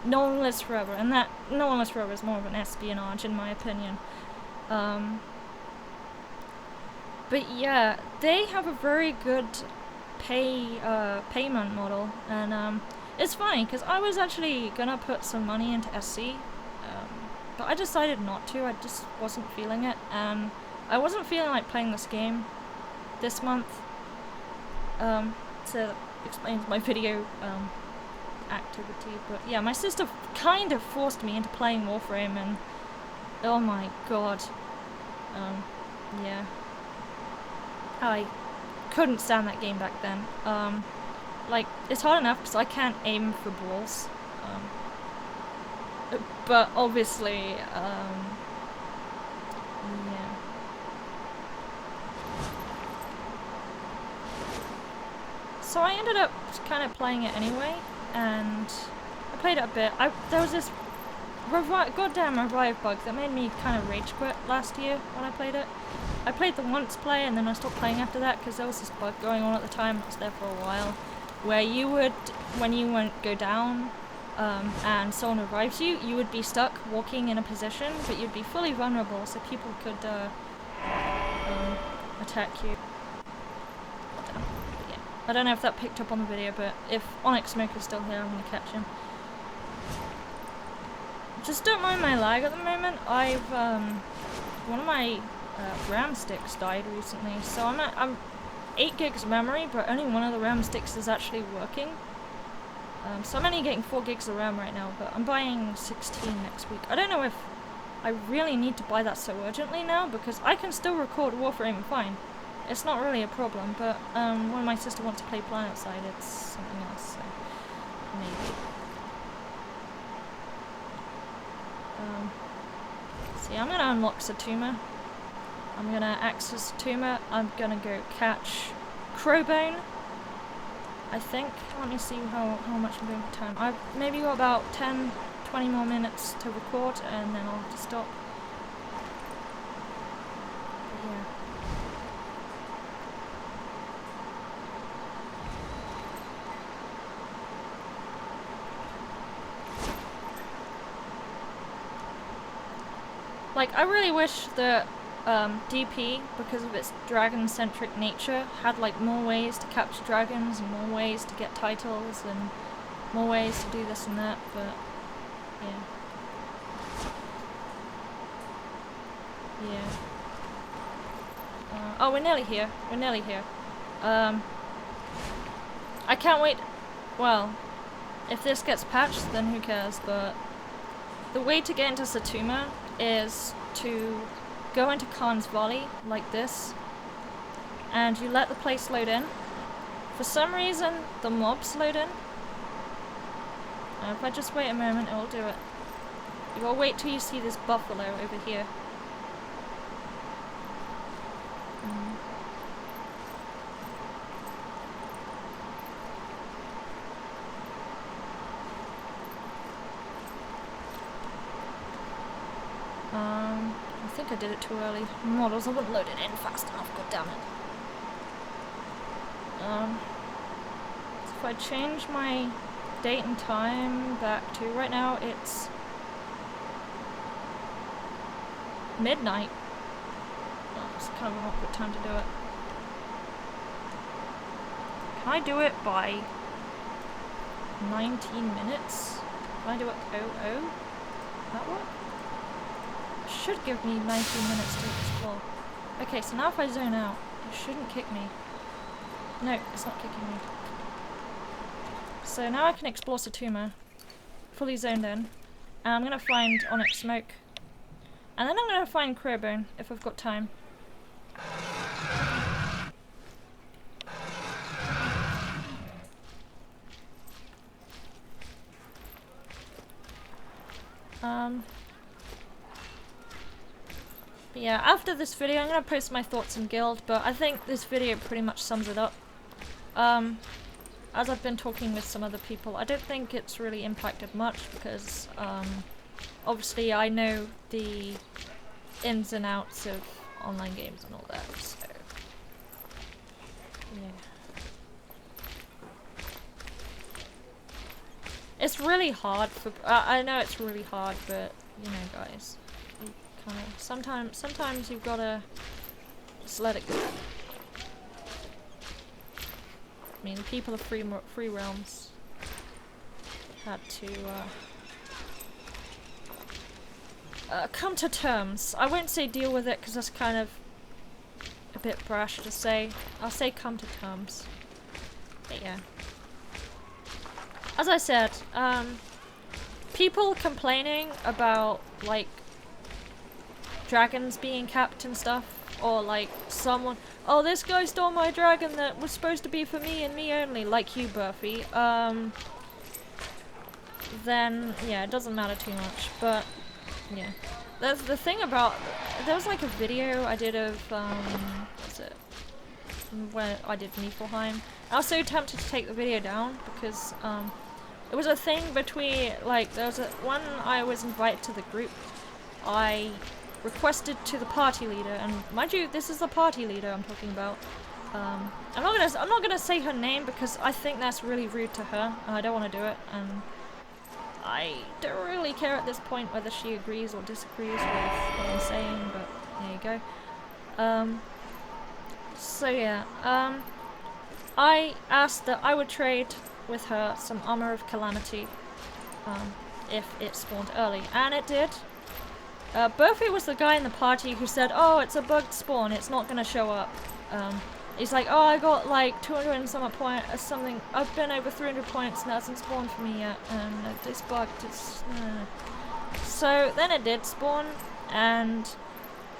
No One Lives Forever. And that No One Lives Forever is more of an espionage, in my opinion. But yeah, they have a very good payment model, and it's funny because I was actually gonna put some money into SC, but I decided not to. I just wasn't feeling it, and I wasn't feeling like playing this game this month. To explain my video activity, but yeah, my sister kind of forced me into playing Warframe, and oh my god, yeah. I couldn't stand that game back then. Like, it's hard enough because I can't aim for balls. But obviously, yeah. So I ended up kind of playing it anyway, and I played it a bit. There was this goddamn revive bug that made me kind of rage quit last year when I played it. I played the once play and then I stopped playing after that because there was this bug going on at the time. It was there for a while, where you would, when you go down and someone revives you, you would be stuck walking in a position, but you'd be fully vulnerable, so people could attack you. But yeah. I don't know if that picked up on the video, but if Onyx Smoke is still here, I'm going to catch him. Just don't mind my lag at the moment. I've, one of my RAM sticks died recently, so I'm 8 gigs of memory, but only one of the RAM sticks is actually working. So I'm only getting 4 gigs of RAM right now, but I'm buying 16 next week. I don't know if I really need to buy that so urgently now, because I can still record Warframe fine. It's not really a problem, but when my sister wants to play PlanetSide, it's something else, so maybe. See, I'm gonna unlock Satuma. I'm gonna access Satuma. I'm gonna go catch Crowbone, I think. Let me see how much I'm doing for time. I've maybe got about 10-20 more minutes to record, and then I'll have to stop. But yeah. Like, I really wish that DP, because of its dragon-centric nature, had like more ways to capture dragons and more ways to get titles and more ways to do this and that, but yeah. Yeah. Oh, we're nearly here. We're nearly here. I can't wait. Well, if this gets patched, then who cares, but the way to get into Satuma is to go into Khan's Valley like this, and you let the place load in. For some reason, the mobs load in. If I just wait a moment, it will do it. You gotta wait till you see this buffalo over here. I think I did it too early. Models haven't loaded in fast enough, god damn it. So if I change my date and time back to right now, it's midnight. Oh, it's kind of an awkward time to do it. Can I do it by 19 minutes? Can I do it 00? That work? Should give me 19 minutes to explore. Okay, so now if I zone out, it shouldn't kick me. No, it's not kicking me. So now I can explore Satuma, fully zoned in, and I'm gonna find Onyx Smoke, and then I'm gonna find Crowbone if I've got time. But yeah, after this video I'm going to post my thoughts in Guild, but I think this video pretty much sums it up. As I've been talking with some other people, I don't think it's really impacted much because obviously I know the ins and outs of online games and all that, so yeah. It's really hard for, I know it's really hard, but you know guys, you kind of, sometimes you've gotta just let it go. I mean, the people of Free Realms had to come to terms. I won't say deal with it because that's kind of a bit brash to say. I'll say come to terms. But yeah. As I said, people complaining about, like, dragons being capped and stuff, or, like, someone, oh, this guy stole my dragon that was supposed to be for me and me only, like you, Buffy, then, yeah, it doesn't matter too much, but, yeah. There's the thing about, there was, like, a video I did of, what's it, when I did Niflheim. I was so tempted to take the video down, because, it was a thing between, like, there was one I was invited to the group. I requested to the party leader, and mind you, this is the party leader I'm talking about. I'm not gonna say her name because I think that's really rude to her, and I don't want to do it, and I don't really care at this point whether she agrees or disagrees with what I'm saying, but there you go. So yeah, I asked that I would trade with her some Armor of Calamity, if it spawned early, and it did. Burfy was the guy in the party who said, "Oh, it's a bugged spawn, it's not gonna show up." He's like, "Oh, I got like 200 and some point or something. I've been over 300 points and it hasn't spawned for me yet, and it's bugged. It's." So then it did spawn, and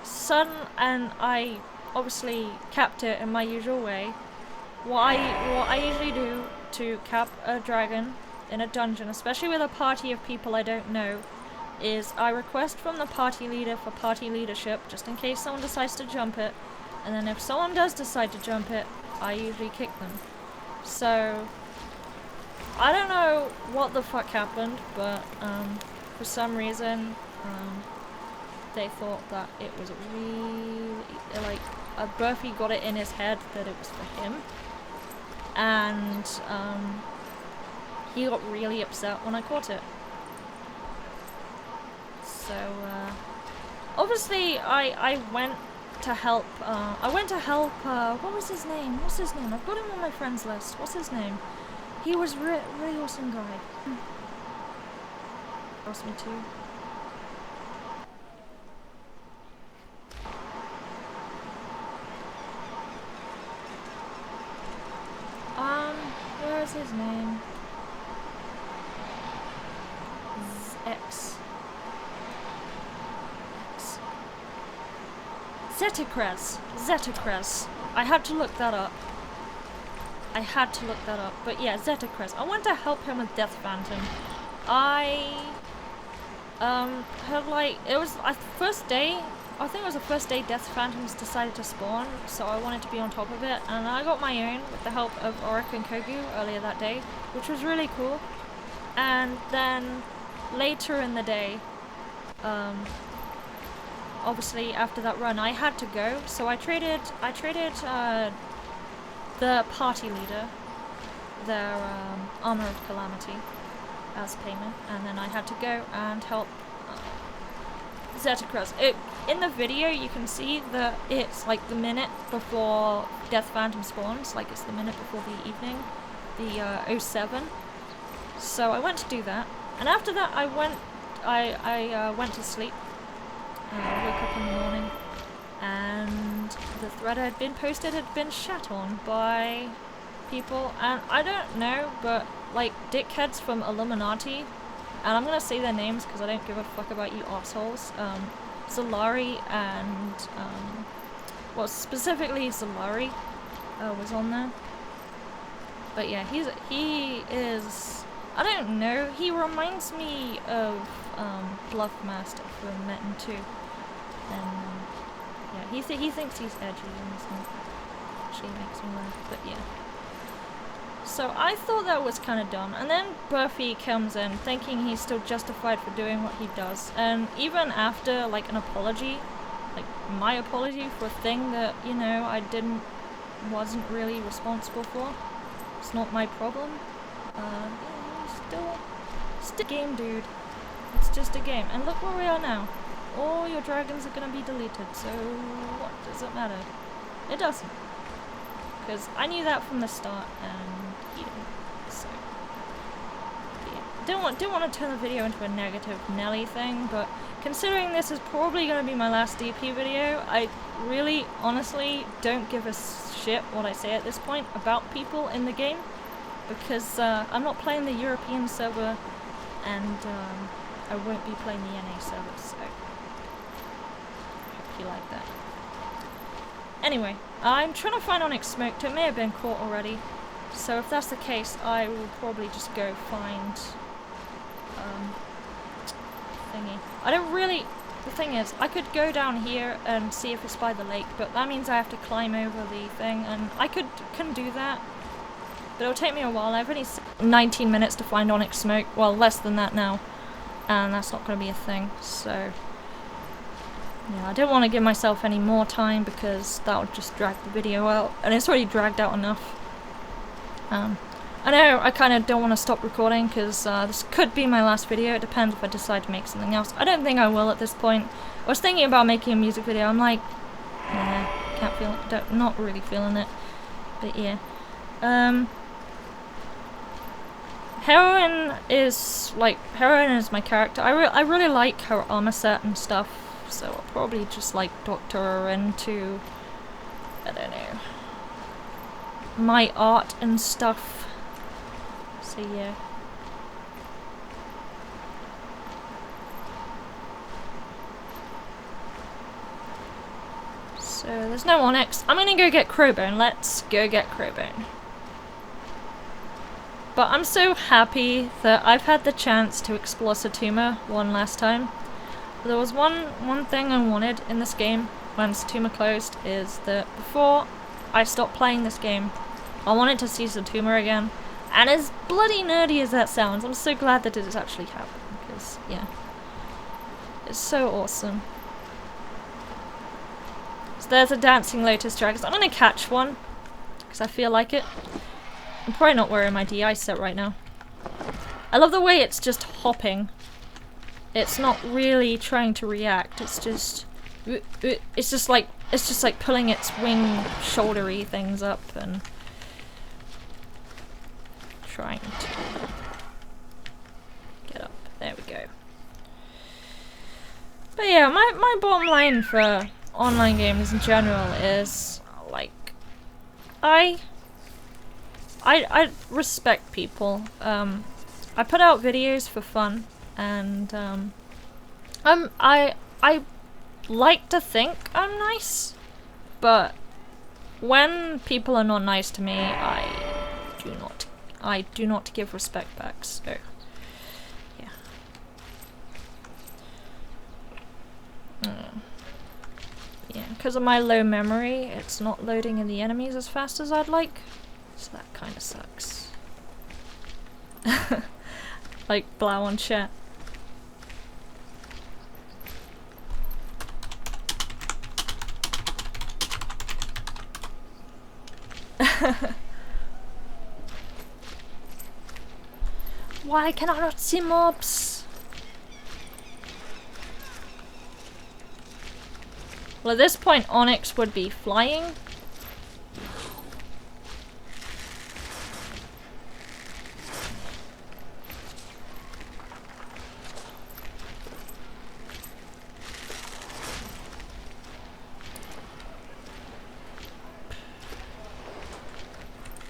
I obviously capped it in my usual way. What I usually do to cap a dragon in a dungeon, especially with a party of people I don't know, is I request from the party leader for party leadership, just in case someone decides to jump it, and then if someone does decide to jump it, I usually kick them. So, I don't know what the fuck happened, but for some reason, they thought that it was really, like, Burfy got it in his head that it was for him, and he got really upset when I caught it. So, obviously I went to help, what was his name? What's his name? I've got him on my friends list. What's his name? He was really awesome guy. Asked me to. Where is his name? Zetacres. I had to look that up. But yeah, Zetacres. I went to help him with Death Phantom. I had like, it was first day, I think it was the first day Death Phantoms decided to spawn, so I wanted to be on top of it, and I got my own with the help of Auric and Kogu earlier that day, which was really cool. And then later in the day, obviously after that run I had to go, so I traded the party leader their Armor of Calamity as payment, and then I had to go and help Zetacres. In the video you can see that it's like the minute before Death Phantom spawns, like it's the minute before the evening, the 07. So I went to do that, and after that I went to sleep. Woke up in the morning, and the thread had been posted had been shat on by people, and I don't know, but like dickheads from Illuminati, and I'm gonna say their names because I don't give a fuck about you assholes. Zalari and well, specifically Zalari was on there, but yeah, he is, I don't know, he reminds me of Bluffmaster from Metin 2, and yeah, he thinks he's edgy and stuff. Actually makes me laugh, but yeah. So I thought that was kind of dumb, and then Burfy comes in thinking he's still justified for doing what he does, and even after like an apology, like my apology for a thing that, you know, I wasn't really responsible for, it's not my problem, yeah, still a game, dude. It's just a game, and look where we are now. All your dragons are gonna be deleted, so what does it matter? It doesn't. Because I knew that from the start, and he didn't, so yeah. Don't want to turn the video into a negative Nelly thing, but considering this is probably going to be my last DP video, I really, honestly, don't give a shit what I say at this point about people in the game, because I'm not playing the European server, and I won't be playing the NA server, so hope you like that. Anyway, I'm trying to find Onyx Smoked. It may have been caught already, so if that's the case, I will probably just go find thingy. I don't really, the thing is, I could go down here and see if it's by the lake, but that means I have to climb over the thing, and I can do that, but it'll take me a while. I've only 19 minutes to find Onyx Smoke, well, less than that now, and that's not going to be a thing, so yeah, I don't want to give myself any more time because that would just drag the video out, and it's already dragged out enough. I know I kind of don't want to stop recording because this could be my last video. It depends if I decide to make something else. I don't think I will at this point. I was thinking about making a music video. I'm like, nah. Can't feel it. Not really feeling it. But yeah. Heroine is my character. I really like her armor set and stuff, so I'll probably just like doctor her into, I don't know, my art and stuff. So yeah. So there's no Onyx. I'm gonna go get Crowbone. Let's go get Crowbone. But I'm so happy that I've had the chance to explore Satuma one last time. There was one thing I wanted in this game when Satuma closed, is that before I stopped playing this game, I wanted to see Satuma again. And as bloody nerdy as that sounds, I'm so glad that it actually happened, because, yeah. It's so awesome. So there's a dancing lotus dragon. I'm gonna catch one, because I feel like it. I'm probably not wearing my DI set right now. I love the way it's just hopping. It's not really trying to react. It's just like pulling its wing shouldery things up and trying to get up. There we go. But yeah, my bottom line for online games in general is like I respect people. I put out videos for fun, and I like to think I'm nice, but when people are not nice to me, I do not give respect back. So yeah. Yeah, because of my low memory, it's not loading in the enemies as fast as I'd like. So that kind of sucks. Like Blau on chat. Why can I not see mobs? Well, at this point, Onyx would be flying.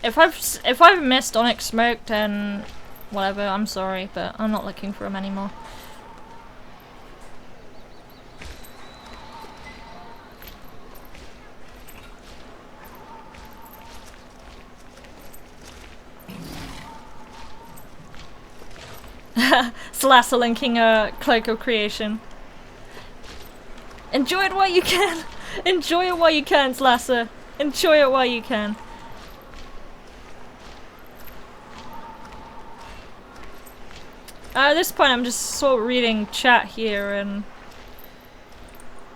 If I've missed Onyx Smoke, then whatever, I'm sorry, but I'm not looking for him anymore. Slasser linking a Cloak of Creation. Enjoy it while you can! Enjoy it while you can, Slasser! Enjoy it while you can. At this point, I'm just sort of reading chat here and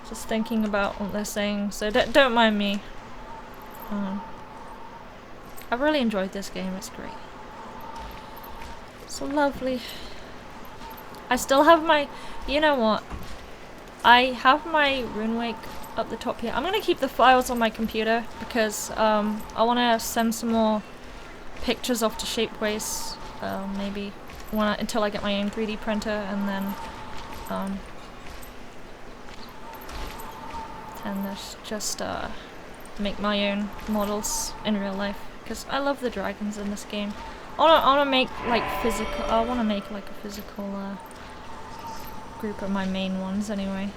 just thinking about what they're saying, so don't mind me. I've really enjoyed this game, it's great. So lovely. I still have my... You know what? I have my RuneWake up the top here. I'm gonna keep the files on my computer because I want to send some more pictures off to Shapeways, maybe. Until I get my own 3D printer, and then just make my own models in real life, because I love the dragons in this game. I wanna make like physical. I wanna make like a physical group of my main ones anyway.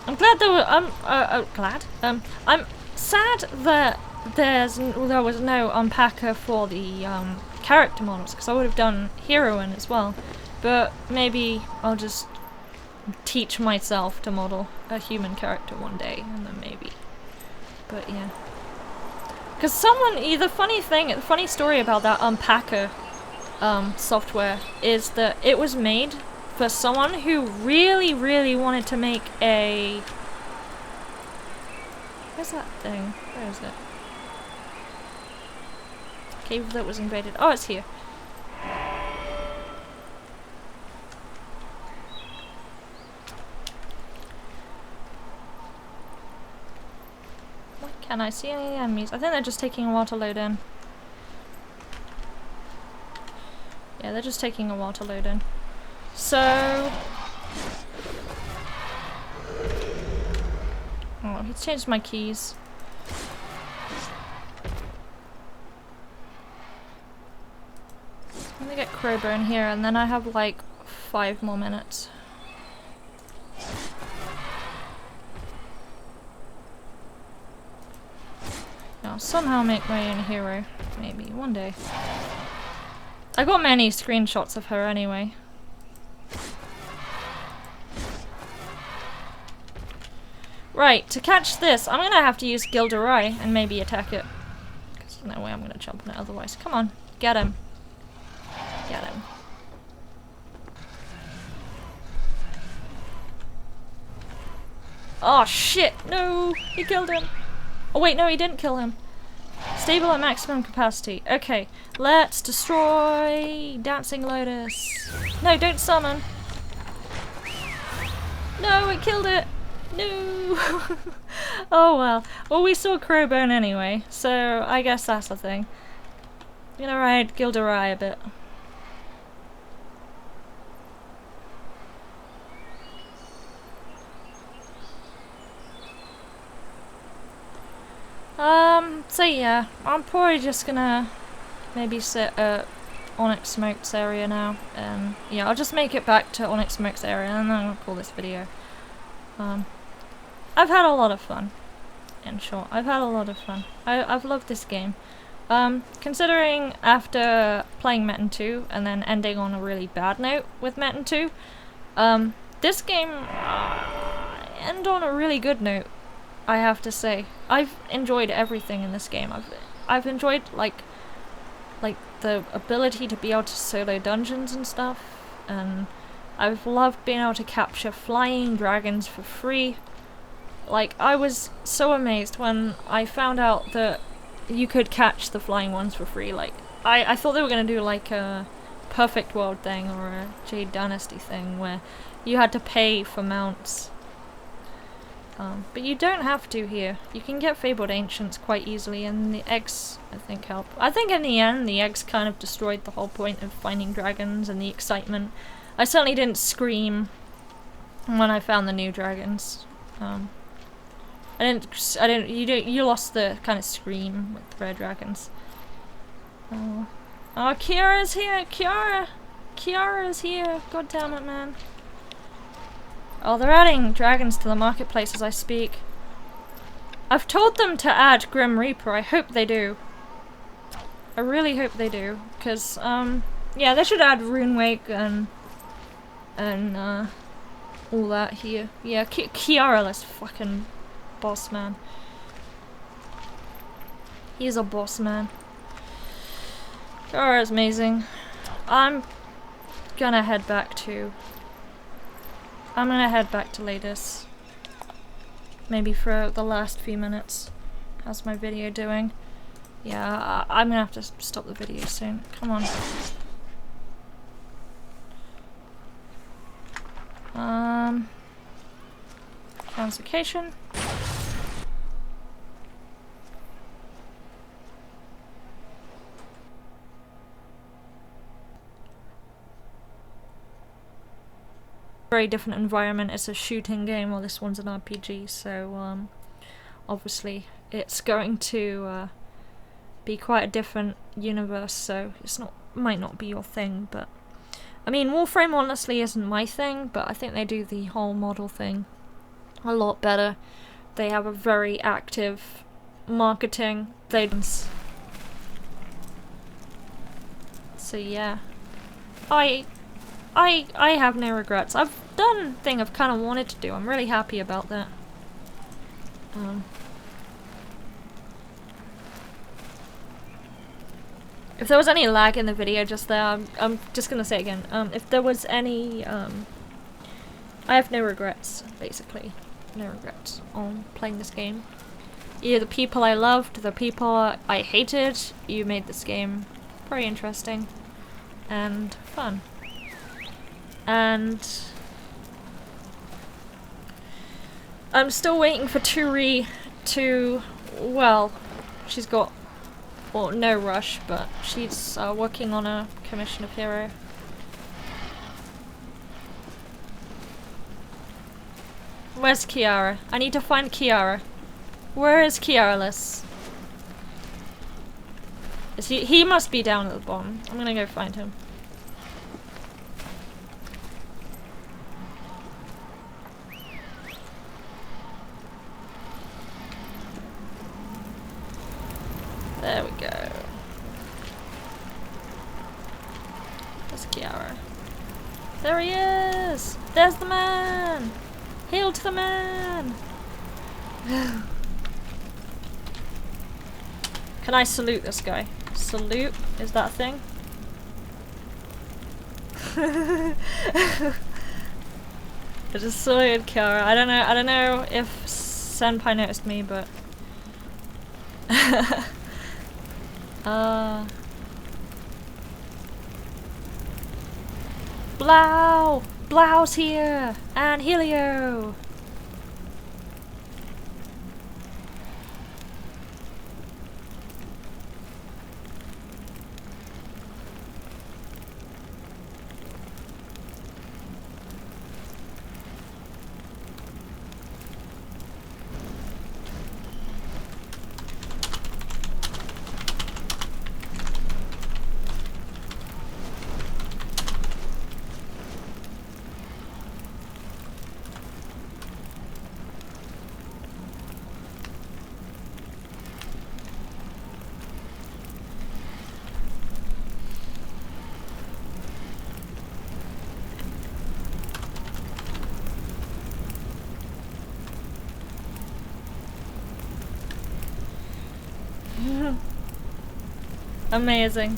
I'm glad there were. I'm sad that there was no unpacker for the character models, because I would have done heroine as well, but maybe I'll just teach myself to model a human character one day, and then maybe. But yeah, because the funny story about that unpacker software is that it was made for someone who really wanted to make a... Where's that thing? Where is it? Cave that was invaded. Oh, it's here. Can I see any enemies? I think they're just taking a while to load in. Yeah, they're just taking a while to load in. So... oh, he's changed my keys. I'm gonna get Crowbar in here and then I have like 5 more minutes. I'll somehow make my own hero. Maybe one day. I got many screenshots of her anyway. Right, to catch this, I'm gonna have to use Gilderoy and maybe attack it. Because there's no way I'm gonna jump on it otherwise. Come on, get him. Get him. Oh shit! No! He killed him! Oh wait, no, he didn't kill him. Stable at maximum capacity. Okay, let's destroy Dancing Lotus. No, don't summon. No, it killed it! No! Oh well. Well, we saw Crowbone anyway, so I guess that's the thing. I'm gonna ride Gilderoy a bit. So yeah, I'm probably just gonna maybe sit at Onyx Smoke's area now, and yeah, I'll just make it back to Onyx Smoke's area and then I'll call this video. I've had a lot of fun, in short. I've had a lot of fun. I've loved this game. Considering after playing Metin 2 and then ending on a really bad note with Metin 2, this game ended on a really good note. I have to say, I've enjoyed everything in this game. I've enjoyed like the ability to be able to solo dungeons and stuff, and I've loved being able to capture flying dragons for free. Like, I was so amazed when I found out that you could catch the flying ones for free. Like, I thought they were gonna do like a Perfect World thing or a Jade Dynasty thing where you had to pay for mounts. But you don't have to here. You can get Fabled Ancients quite easily, and the eggs, I think, help. I think in the end, the eggs kind of destroyed the whole point of finding dragons and the excitement. I certainly didn't scream when I found the new dragons. You lost the kind of scream with the rare dragons. Oh, Kiara's here! Kiara's here! God damn it, man. Oh, they're adding dragons to the marketplace as I speak. I've told them to add Grim Reaper. I hope they do. I really hope they do, because yeah, they should add Runewake and all that here. Yeah, Kiara, this fucking boss man. He's a boss man. Kiara's amazing. I'm gonna head back to Ladis. Maybe for the last few minutes. How's my video doing? Yeah, I'm gonna have to stop the video soon. Come on. Translocation. Very different environment. It's a shooting game while this one's an RPG, so obviously it's going to be quite a different universe, so might not be your thing, but I mean, Warframe honestly isn't my thing, but I think they do the whole model thing a lot better. They have a very active marketing. So yeah, I have no regrets. I've done the thing I've kind of wanted to do. I'm really happy about that. If there was any lag in the video just there, I'm just gonna say it again. If there was any, I have no regrets, basically. No regrets on playing this game. Either the people I loved, the people I hated, you made this game very interesting and fun. And I'm still waiting for Turi to Well, she's got, well, no rush, but she's working on a commission of hero. Where's Kiara? I need to find Kiara. Where is Kiara-less? Is he must be down at the bottom. I'm gonna go find him. There we go. There's Kiara. There he is! There's the man! Hail to the man! Can I salute this guy? Salute? Is that a thing? I just saluted Kiara. I don't know if Senpai noticed me, but Blau! Blau's here! And Helio! Amazing.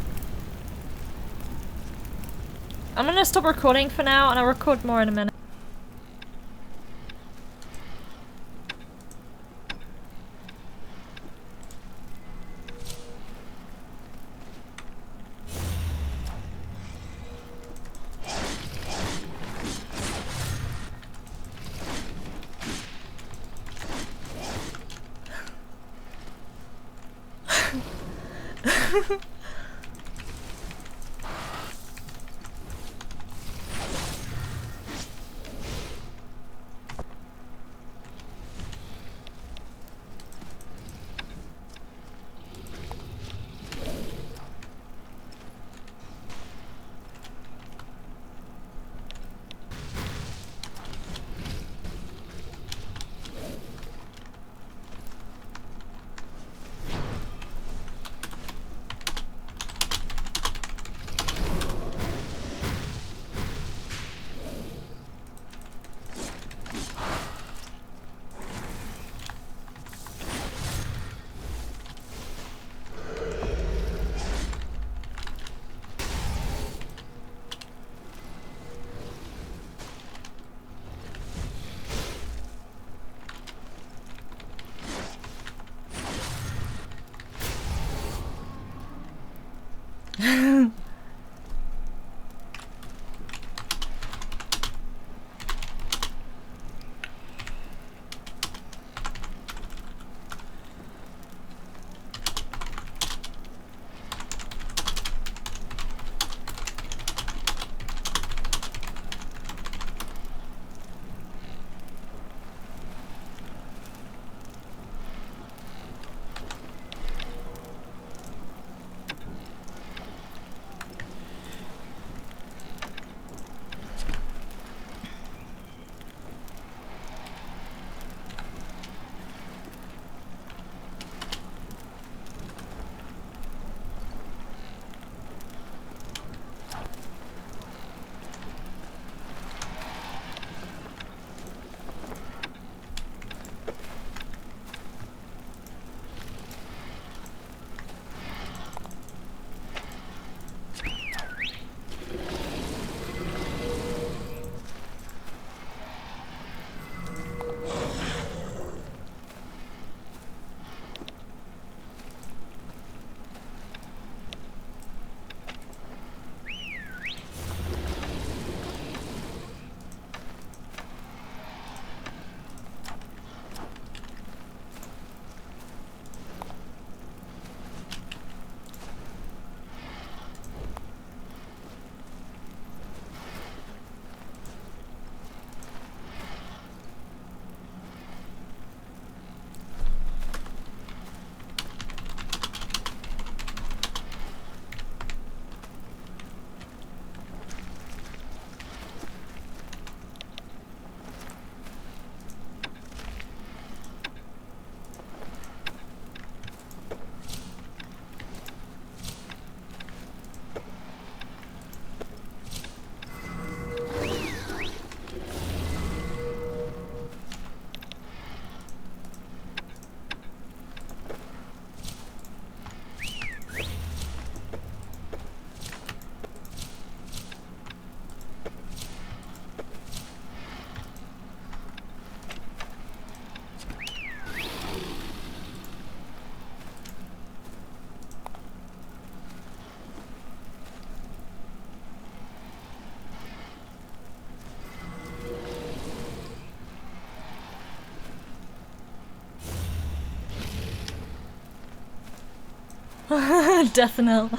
I'm gonna stop recording for now and I'll record more in a minute. Death and hell.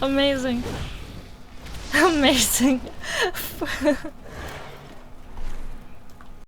Amazing. Amazing.